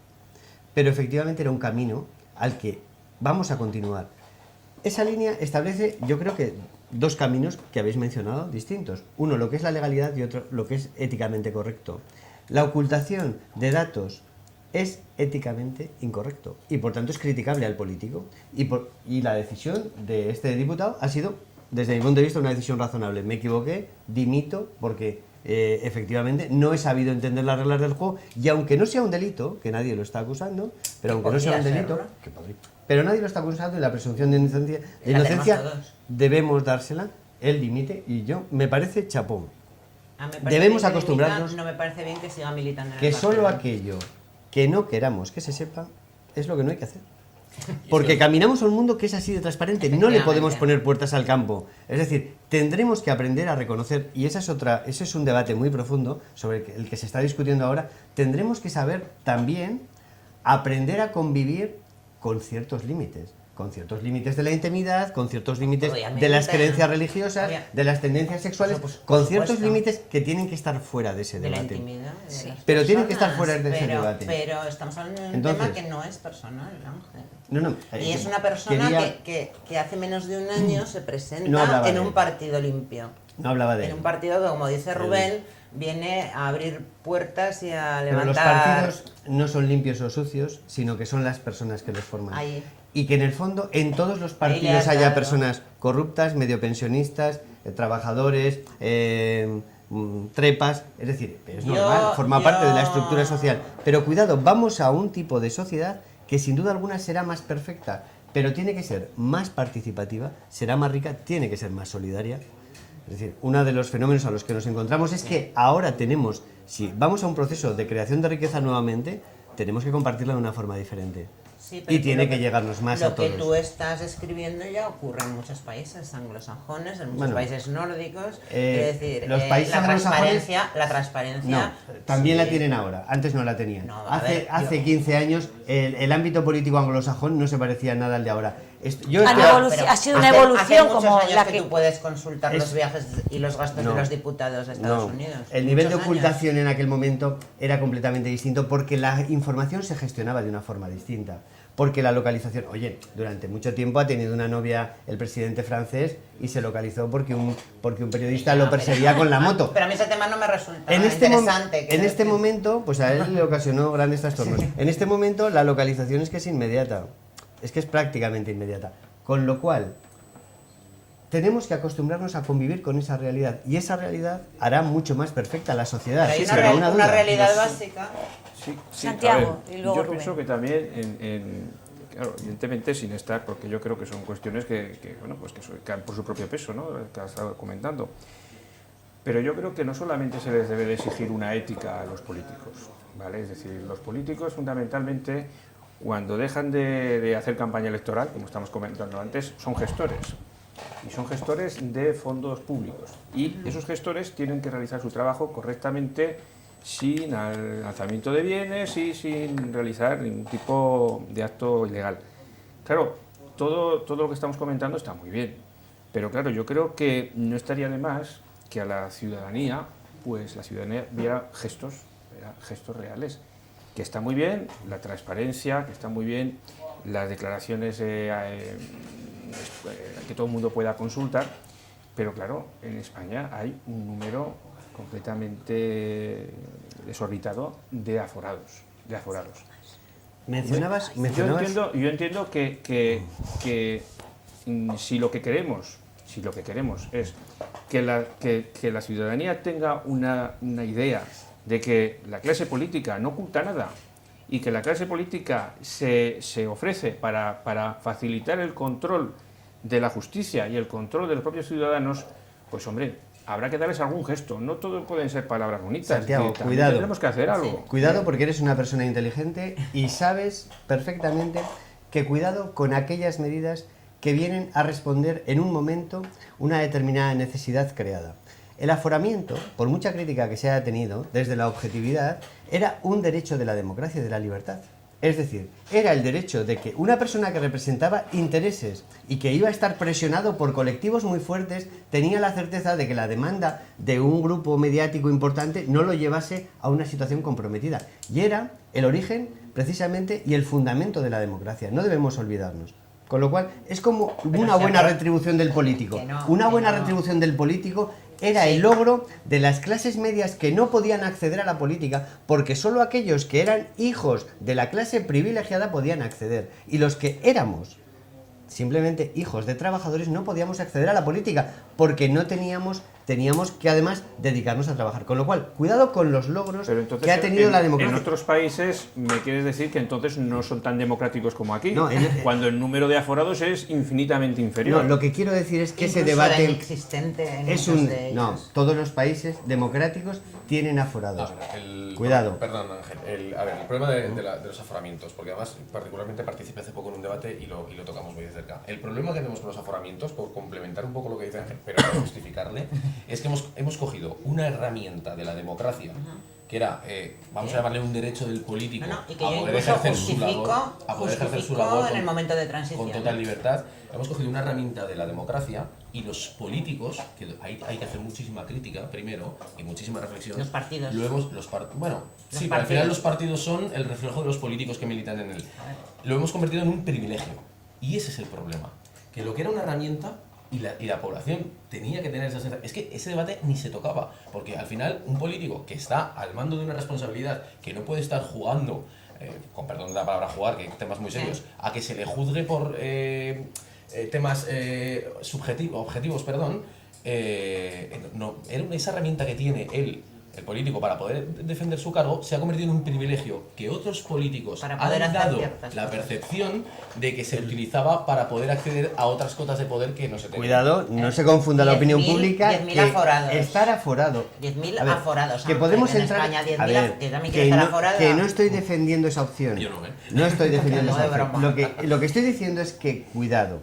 pero efectivamente era un camino al que vamos a continuar. Esa línea establece, yo creo que 2 caminos que habéis mencionado distintos. Uno, lo que es la legalidad y otro, lo que es éticamente correcto. La ocultación de datos es éticamente incorrecto y por tanto es criticable al político. Y la decisión de este diputado ha sido, desde mi punto de vista, una decisión razonable. Me equivoqué, dimito, porque efectivamente no he sabido entender las reglas del juego, y aunque no sea un delito, que nadie lo está acusando, pero aunque no sea un delito, pero nadie lo está acusando, y la presunción de inocencia debemos dársela, el límite, y yo, me parece chapón. Debemos acostumbrarnos, no me parece bien que siga militando en que el solo partido. aquello que no queramos que se sepa es lo que no hay que hacer. Porque caminamos a un mundo que es así de transparente, no le podemos poner puertas al campo. Es decir, tendremos que aprender a reconocer, y ese es un debate muy profundo sobre el que se está discutiendo ahora, tendremos que saber también aprender a convivir con ciertos límites de la intimidad, con ciertos límites de las creencias religiosas, de las tendencias sexuales, con ciertos límites que tienen que estar fuera de ese debate. De la intimidad, Pero tienen que estar fuera de ese debate. Pero estamos hablando de un Entonces, tema que no es personal, Ángel. No, Y es una persona que hace menos de un año se presenta hablaba en de un él. partido limpio. No hablaba de En él. un partido que, como dice Rubén, viene a abrir puertas y a Pero los levantar... partidos no son limpios o sucios, sino que son las personas que los forman. Ahí. Y que en el fondo en todos los Ahí le partidos has haya dado. personas corruptas, medio pensionistas, trabajadores, trepas, es decir, es normal, forma parte de la estructura social. Pero cuidado, vamos a un tipo de sociedad que sin duda alguna será más perfecta, pero tiene que ser más participativa, será más rica, tiene que ser más solidaria. Es decir, uno de los fenómenos a los que nos encontramos es que ahora tenemos, si vamos a un proceso de creación de riqueza nuevamente, tenemos que compartirla de una forma diferente. Sí, pero Y tiene que llegarnos más a Lo que todos. tú estás escribiendo ya ocurre en muchos países anglosajones, en muchos Bueno, países nórdicos. Es decir, los países anglosajones- la transparencia... No, también sí. la tienen ahora, antes no la tenían. No, a ver, hace 15 años el ámbito político anglosajón no se parecía nada al de ahora. Ha sido una evolución hace muchos como años la que que... tú puedes consultar los viajes y los gastos No. de los diputados de Estados No, Unidos. el nivel de Muchos años. ocultación en aquel momento era completamente distinto porque la información se gestionaba de una forma distinta. Porque la localización, oye, durante mucho tiempo ha tenido una novia el presidente francés y se localizó porque un periodista lo perseguía con la moto. Pero a mí ese tema no me resulta En interesante. quiero este decir. momento, pues a él le ocasionó grandes trastornos. En este momento la localización es que es inmediata, es que es prácticamente inmediata. Con lo cual, tenemos que acostumbrarnos a convivir con esa realidad y esa realidad hará mucho más perfecta la sociedad. Pero hay sin una, ninguna una duda. realidad básica. Sí, Santiago, a ver, y luego yo Rubén. pienso que también, claro, evidentemente sin estar, porque yo creo que son cuestiones bueno, pues que caen por su propio peso, ¿no? Que has estado comentando. Pero yo creo que no solamente se les debe de exigir una ética a los políticos, ¿vale? Es decir, los políticos fundamentalmente, cuando dejan de hacer campaña electoral, como estamos comentando antes, son gestores. Y son gestores de fondos públicos. Y esos gestores tienen que realizar su trabajo correctamente, sin alzamiento de bienes y sin realizar ningún tipo de acto ilegal. Claro, todo lo que estamos comentando está muy bien, pero claro, yo creo que no estaría de más que a la ciudadanía, pues la ciudadanía viera gestos reales, que está muy bien la transparencia, que está muy bien las declaraciones que todo el mundo pueda consultar, pero claro, en España hay un número completamente desorbitado de aforados. Mencionabas... Yo entiendo que si lo que queremos es que la ciudadanía tenga una idea de que la clase política no oculta nada y que la clase política se ofrece para facilitar el control de la justicia y el control de los propios ciudadanos, pues hombre, habrá que darles algún gesto. No todo pueden ser palabras bonitas. Santiago, también cuidado. Tenemos que hacer algo. Sí. Cuidado porque eres una persona inteligente y sabes perfectamente que cuidado con aquellas medidas que vienen a responder en un momento una determinada necesidad creada. El aforamiento, por mucha crítica que se haya tenido desde la objetividad, era un derecho de la democracia y de la libertad. Es decir, era el derecho de que una persona que representaba intereses y que iba a estar presionado por colectivos muy fuertes tenía la certeza de que la demanda de un grupo mediático importante no lo llevase a una situación comprometida. Y era el origen, precisamente, y el fundamento de la democracia. No debemos olvidarnos. Con lo cual, es como una buena retribución del político. Una buena retribución del político era el logro de las clases medias que no podían acceder a la política porque solo aquellos que eran hijos de la clase privilegiada podían acceder. Y los que éramos simplemente hijos de trabajadores no podíamos acceder a la política porque no teníamos teníamos que además dedicarnos a trabajar. Con lo cual, cuidado con los logros Pero entonces, que ha tenido la en democracia. otros países, ¿me quieres decir que entonces no son tan democráticos como aquí? No, cuando el número de aforados es infinitamente inferior. No, lo que quiero decir es que ese Incluso debate era inexistente en es muchos un... de ellos. No, todos los países democráticos tienen aforados. Cuidado. Perdón, Ángel. A ver, el problema de los aforamientos, porque además particularmente participé hace poco en un debate y lo tocamos muy de cerca. El problema que tenemos con los aforamientos, por complementar un poco lo que dice Ángel, pero para justificarle, es que hemos cogido una herramienta de la democracia, que era, vamos a llamarle un derecho del político Y que a yo poder incluso ejercer su labor, justificó en el momento de transición. con total libertad. Hemos cogido una herramienta de la democracia y los políticos, que hay que hacer muchísima crítica primero y muchísima reflexión. Los partidos. Luego, bueno, sí, pero al final los partidos son el reflejo de los políticos que militan en él. Lo hemos convertido en un privilegio. Y ese es el problema. Que lo que era una herramienta y la población tenía que tener esa sensación. Es que ese debate ni se tocaba. Porque al final un político que está al mando de una responsabilidad, que no puede estar jugando, con perdón de la palabra jugar, que hay temas muy serios, a que se le juzgue por temas objetivos, perdón, no, esa herramienta que tiene el político para poder defender su cargo se ha convertido en un privilegio que otros políticos han dado la percepción de que se utilizaba para poder acceder a otras cotas de poder que no se tenían. Cuidado, no se confunda la opinión pública. 10.000 aforados. Estar aforado. 10.000 A ver, aforados. Que podemos en entrar. España, 10.000 A ver, que también quiere estar aforado. que no estoy defendiendo esa opción. Yo no, No estoy defendiendo No, esa de opción. broma. Lo que estoy diciendo es que cuidado.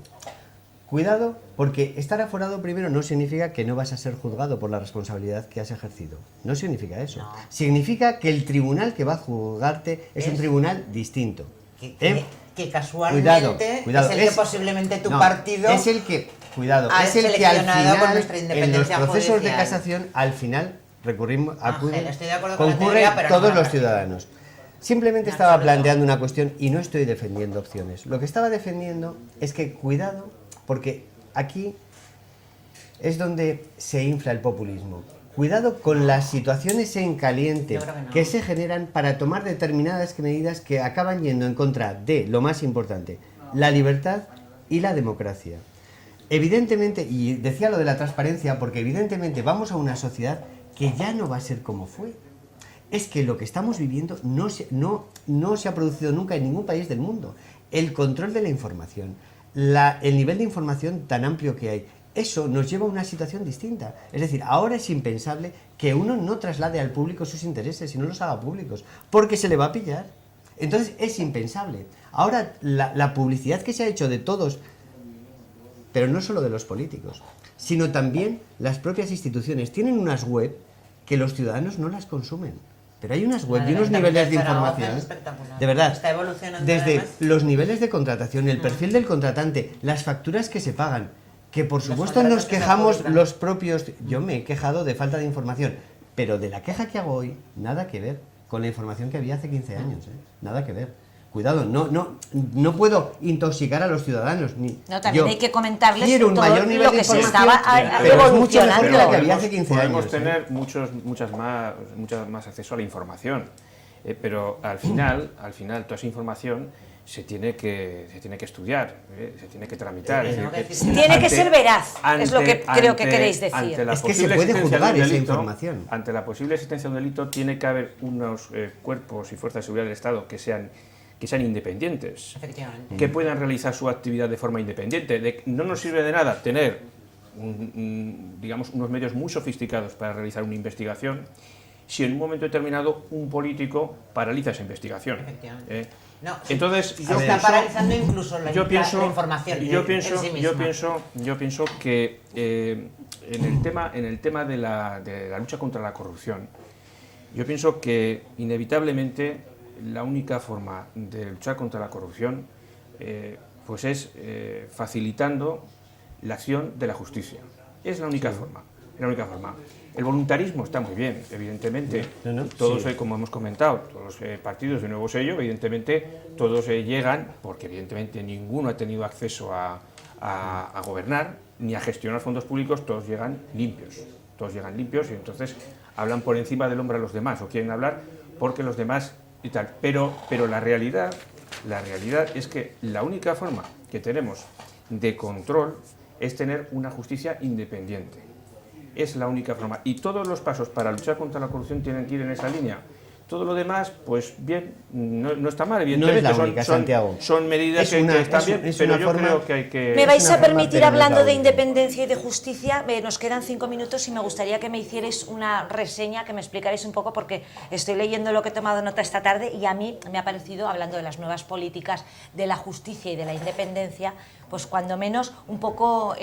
Cuidado, porque estar aforado primero no significa que no vas a ser juzgado por la responsabilidad que has ejercido. No significa eso. No. Significa que el tribunal que va a juzgarte es un tribunal distinto. Que casualmente Cuidado, es el que posiblemente tu no, partido es el que, cuidado, ha es el que al seleccionado por final, nuestra en los independencia procesos de judicial. casación, al final recurrimos, acuden, estoy de acuerdo con la concurren teoría, pero no todos con la los práctica. ciudadanos. Simplemente En estaba absoluto. planteando una cuestión y no estoy defendiendo opciones. Lo que estaba defendiendo es que cuidado, porque aquí es donde se infla el populismo. Cuidado con las situaciones en caliente Yo creo que no. que se generan para tomar determinadas medidas que acaban yendo en contra de lo más importante, la libertad y la democracia. Evidentemente, y decía lo de la transparencia, porque evidentemente vamos a una sociedad que ya no va a ser como fue. Es que lo que estamos viviendo no se ha producido nunca en ningún país del mundo. El control de la información, el nivel de información tan amplio que hay, eso nos lleva a una situación distinta. Es decir, ahora es impensable que uno no traslade al público sus intereses y no los haga públicos, porque se le va a pillar. Entonces es impensable. Ahora la publicidad que se ha hecho de todos, pero no solo de los políticos, sino también las propias instituciones, tienen unas web que los ciudadanos no las consumen. Pero hay unas web y unos niveles de información, de verdad, Está evolucionando desde además. los niveles de contratación, el perfil del contratante, las facturas que se pagan, que por supuesto contratos nos que se quejamos publican. los propios, yo me he quejado de falta de información, pero de la queja que hago hoy, nada que ver con la información que había hace 15 años, nada que ver. Cuidado, no puedo intoxicar a los ciudadanos. No, también hay que comentarles quiero un todo mayor nivel lo de que se información, estaba pero es mucho mejor evolucionando. que la que había hace 15 podemos años. tener muchas más acceso a la información, pero al final toda esa información se tiene que estudiar, se tiene que tramitar. Es decir, Tiene que ser veraz, es lo que creo que queréis decir. ante la Es que se posible puede existencia de juzgar un esa delito, información. Ante la posible existencia de un delito tiene que haber unos cuerpos y fuerzas de seguridad del Estado que sean independientes, Efectivamente. que puedan realizar su actividad de forma independiente. No nos sirve de nada tener digamos, unos medios muy sofisticados para realizar una investigación si en un momento determinado un político paraliza esa investigación. Efectivamente. No, Entonces, se está paralizando incluso la información. Yo en sí misma. pienso que en el tema de la lucha contra la corrupción, yo pienso que inevitablemente la única forma de luchar contra la corrupción pues es facilitando la acción de la justicia. Es la única forma. Es la única forma. El voluntarismo está muy bien, evidentemente. Todos, como hemos comentado, todos los partidos de nuevo sello, evidentemente, todos llegan, porque evidentemente ninguno ha tenido acceso a gobernar ni a gestionar fondos públicos, todos llegan limpios. Todos llegan limpios y entonces hablan por encima del hombro a los demás, o quieren hablar porque los demás y tal. Pero la realidad es que la única forma que tenemos de control es tener una justicia independiente. es la única forma. Y todos los pasos para luchar contra la corrupción tienen que ir en esa línea. Todo lo demás, pues bien, no está mal, evidentemente. No es la única, Santiago. Son medidas que están bien, pero yo creo que hay que... Me vais una a forma, permitir, pero no es hablando la de única. independencia y de justicia, nos quedan 5 minutos y me gustaría que me hicierais una reseña, que me explicarais un poco, porque estoy leyendo lo que he tomado nota esta tarde y a mí me ha parecido, hablando de las nuevas políticas de la justicia y de la independencia, pues cuando menos un poco...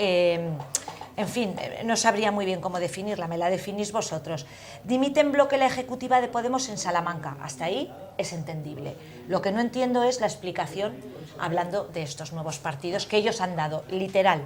en fin, no sabría muy bien cómo definirla, me la definís vosotros. Dimite en bloque la ejecutiva de Podemos en Salamanca. Hasta ahí es entendible. Lo que no entiendo es la explicación, hablando de estos nuevos partidos que ellos han dado, literal.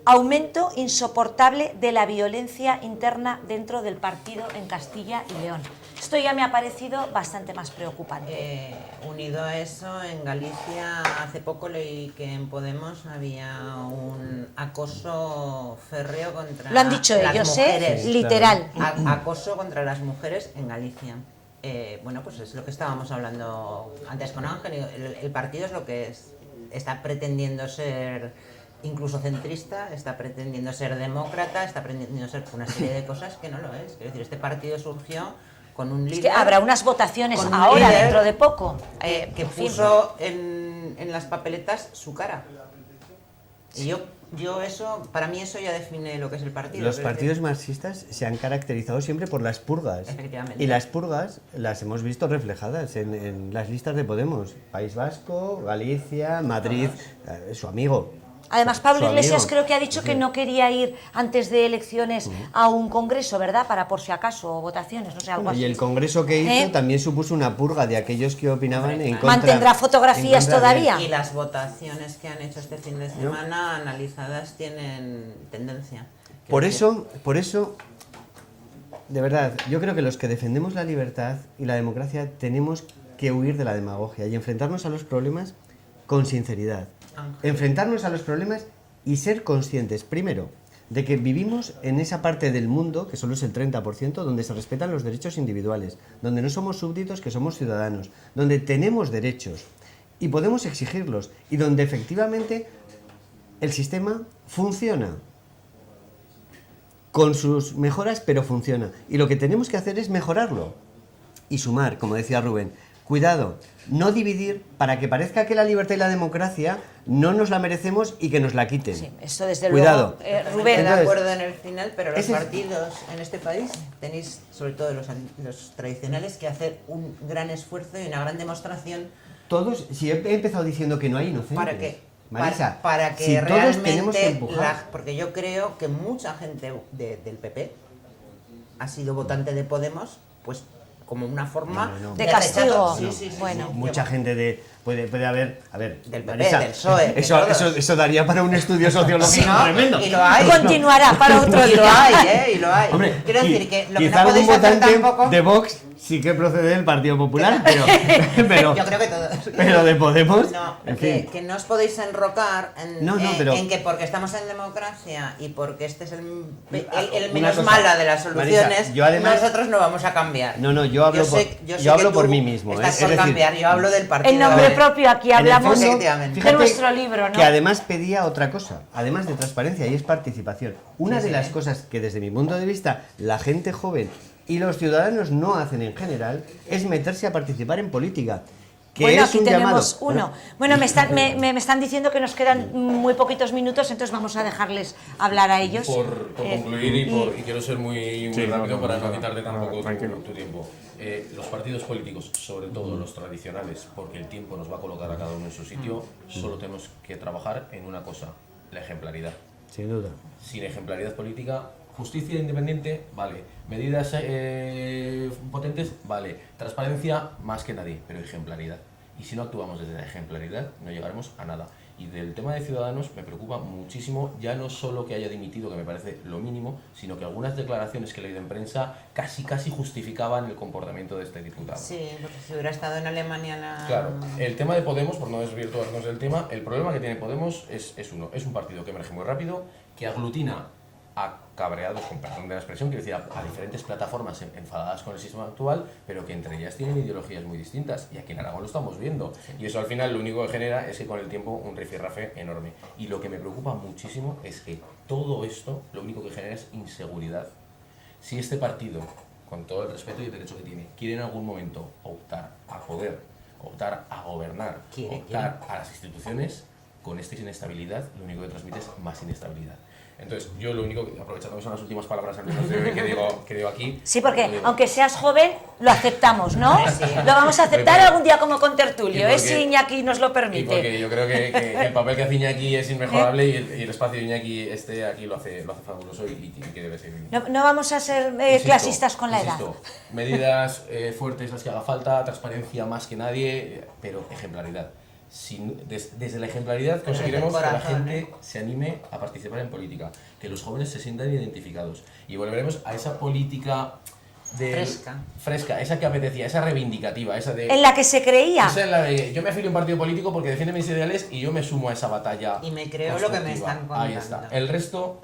Aumento insoportable de la violencia interna dentro del partido en Castilla y León. Esto ya me ha parecido bastante más preocupante. Unido a eso, en Galicia hace poco leí que en Podemos había un acoso férreo contra Lo han dicho las ellos, mujeres. literal. Acoso contra las mujeres en Galicia. Bueno, pues es lo que estábamos hablando antes con Ángel. El partido es lo que es. Está pretendiendo ser incluso centrista, está pretendiendo ser demócrata, está pretendiendo ser una serie de cosas que no lo es. Quiero decir, este partido surgió con un líder... Es que habrá unas votaciones con un ahora, líder dentro de poco. que En fin. puso en las papeletas su cara. Y yo eso, para mí eso ya define lo que es el partido. Los quiero partidos decir. marxistas se han caracterizado siempre por las purgas. Efectivamente. Y las purgas las hemos visto reflejadas en las listas de Podemos. País Vasco, Galicia, Madrid, su amigo. Además, Pablo Su Iglesias amigo. creo que ha dicho que no quería ir antes de elecciones a un congreso, ¿verdad? Para por si acaso, o votaciones, no sé, algo así. Y el congreso que hizo ¿Eh? también supuso una purga de aquellos que opinaban en contra. ¿Mantendrá fotografías en contra de- todavía? Y las votaciones que han hecho este fin de semana analizadas tienen tendencia. Por eso, de verdad, yo creo que los que defendemos la libertad y la democracia tenemos que huir de la demagogia y enfrentarnos a los problemas con sinceridad. Enfrentarnos a los problemas y ser conscientes, primero, de que vivimos en esa parte del mundo, que solo es el 30%, donde se respetan los derechos individuales, donde no somos súbditos, que somos ciudadanos, donde tenemos derechos y podemos exigirlos, y donde efectivamente el sistema funciona. Con sus mejoras, pero funciona. Y lo que tenemos que hacer es mejorarlo y sumar, como decía Rubén. Cuidado, no dividir para que parezca que la libertad y la democracia no nos la merecemos y que nos la quiten. Sí, esto desde Cuidado. luego. Estoy Rubén, de Entonces, acuerdo en el final, pero los ese es- partidos en este país tenéis, sobre todo los tradicionales, que hacer un gran esfuerzo y una gran demostración Todos, si he empezado diciendo que no hay inocentes. para que, Marisa, para que si todos tenemos que realmente, empujar. porque yo creo que mucha gente del PP ha sido votante de Podemos, pues como una forma No. De castigo. rechazo. Sí, Bueno. Mucha gente puede haber, a ver, Del PP, Marisa, del PSOE, de eso, todos. eso daría para un estudio sociológico ¿no? tremendo. Y lo hay. continuará para otro Y lo día. hay, y lo hay. Hombre, Quiero decir que lo que quizá no algún podéis hacer votante tampoco... de Vox sí que procede del Partido Popular, pero Yo creo que todos. pero de Podemos, No, en que, fin. que no os podéis enrocar pero- en que porque estamos en democracia y porque este es el Una menos cosa, mala de las soluciones, Marisa, yo además- nosotros no vamos a cambiar. No, yo hablo sé yo hablo que por tú mí mismo, Estás es por decir, cambiar, yo hablo del partido. En nombre de- propio, aquí En el hablamos fondo, Efectivamente. de fíjate nuestro libro, ¿no? Que además pedía otra cosa, además de transparencia, y es participación. Una de las cosas que desde mi punto de vista la gente joven y los ciudadanos no hacen en general es meterse a participar en política. Que Bueno, es aquí un tenemos llamado. uno. Bueno, me están diciendo que nos quedan muy poquitos minutos, entonces vamos a dejarles hablar a ellos. Por concluir y quiero ser muy Sí, rápido no, para no, no quitarte tampoco no, tranquilo. tu tiempo. Los partidos políticos, sobre todo los tradicionales, porque el tiempo nos va a colocar a cada uno en su sitio, solo tenemos que trabajar en una cosa, la ejemplaridad. Sin duda. Sin ejemplaridad política, justicia independiente, vale. Medidas potentes, vale. Transparencia, más que nadie, pero ejemplaridad. Y si no actuamos desde la ejemplaridad, no llegaremos a nada. Y del tema de Ciudadanos me preocupa muchísimo, ya no solo que haya dimitido, que me parece lo mínimo, sino que algunas declaraciones que he leído en prensa casi justificaban el comportamiento de este diputado. Sí, porque si hubiera estado en Alemania la... Claro, el tema de Podemos, por no desvirtuarnos del tema, el problema que tiene Podemos es un partido que emerge muy rápido, que aglutina a cabreados, con perdón de la expresión, quiero decir, a diferentes plataformas enfadadas con el sistema actual, pero que entre ellas tienen ideologías muy distintas. Y aquí en Aragón lo estamos viendo. Y eso al final lo único que genera es que con el tiempo un rifirrafe enorme. Y lo que me preocupa muchísimo es que todo esto lo único que genera es inseguridad. Si este partido, con todo el respeto y el derecho que tiene, quiere en algún momento optar a poder, optar a gobernar, optar a las instituciones, con esta inestabilidad, lo único que transmite es más inestabilidad. Entonces, yo lo único que, aprovechando que son las últimas palabras que digo aquí... Sí, porque aunque seas joven, lo aceptamos, ¿no? Sí. Lo vamos a aceptar algún día como contertulio, si Iñaki nos lo permite. Y porque yo creo que el papel que hace Iñaki es inmejorable y el espacio de Iñaki aquí lo hace fabuloso y que debe seguir. No vamos a ser clasistas con la edad. Medidas fuertes las que haga falta, transparencia más que nadie, pero ejemplaridad. Desde la ejemplaridad conseguiremos que la gente se anime a participar en política, que los jóvenes se sientan identificados y volveremos a esa política fresca, esa que apetecía, esa reivindicativa, esa de... En la que se creía. Esa en la de, yo me afilio a un partido político porque defiende mis ideales y yo me sumo a esa batalla. Y me creo lo que me están contando. Ahí está. El resto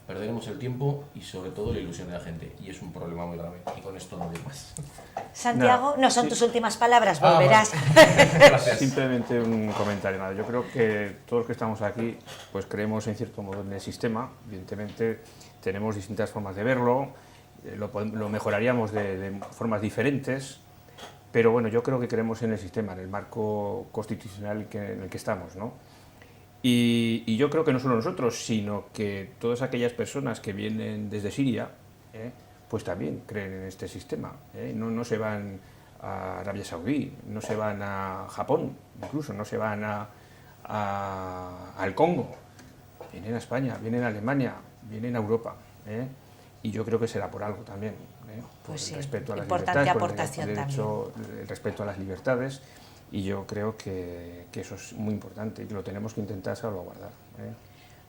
perderemos el tiempo y sobre todo la ilusión de la gente. Y es un problema muy grave. Y con esto no digo más. Santiago, no son sí. tus últimas palabras, volverás. Gracias. Simplemente un comentario. Nada. Yo creo que todos los que estamos aquí pues creemos en cierto modo en el sistema. Evidentemente tenemos distintas formas de verlo, lo mejoraríamos de formas diferentes, pero bueno, yo creo que creemos en el sistema, en el marco constitucional en el que estamos, ¿no? Y yo creo que no solo nosotros, sino que todas aquellas personas que vienen desde Siria, pues también creen en este sistema. No se van a Arabia Saudí, no se van a Japón, incluso no se van al Congo. Vienen a España, vienen a Alemania, vienen a Europa. Y yo creo que será por algo también. Por Pues sí, el respeto a las importante libertades, aportación el respeto a las libertades. Y yo creo que eso es muy importante y lo tenemos que intentar salvaguardar.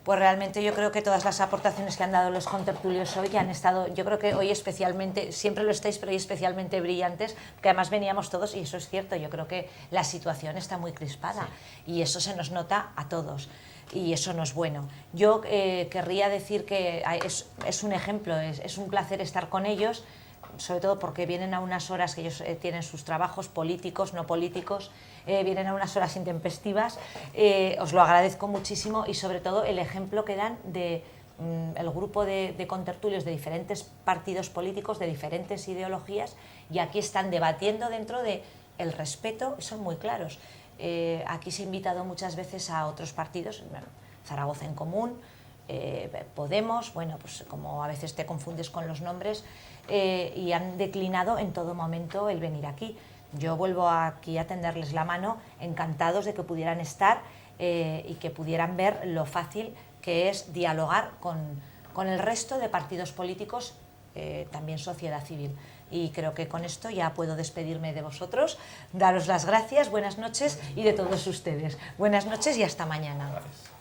Pues realmente yo creo que todas las aportaciones que han dado los contertulios hoy han estado, yo creo que hoy especialmente, siempre lo estáis, pero hoy especialmente brillantes, porque además veníamos todos, y eso es cierto, yo creo que la situación está muy crispada y eso se nos nota a todos. Y eso no es bueno. Yo querría decir que es un ejemplo, es un placer estar con ellos, sobre todo porque vienen a unas horas que ellos tienen sus trabajos políticos, no políticos, vienen a unas horas intempestivas, os lo agradezco muchísimo y sobre todo el ejemplo que dan de el grupo de contertulios de diferentes partidos políticos, de diferentes ideologías, y aquí están debatiendo dentro de el respeto, son muy claros. Aquí se ha invitado muchas veces a otros partidos, Zaragoza en Común, Podemos, bueno, pues como a veces te confundes con los nombres, y han declinado en todo momento el venir aquí. Yo vuelvo aquí a tenderles la mano, encantados de que pudieran estar y que pudieran ver lo fácil que es dialogar con el resto de partidos políticos, también sociedad civil. Y creo que con esto ya puedo despedirme de vosotros, daros las gracias, buenas noches y de todos ustedes. Buenas noches y hasta mañana. Gracias.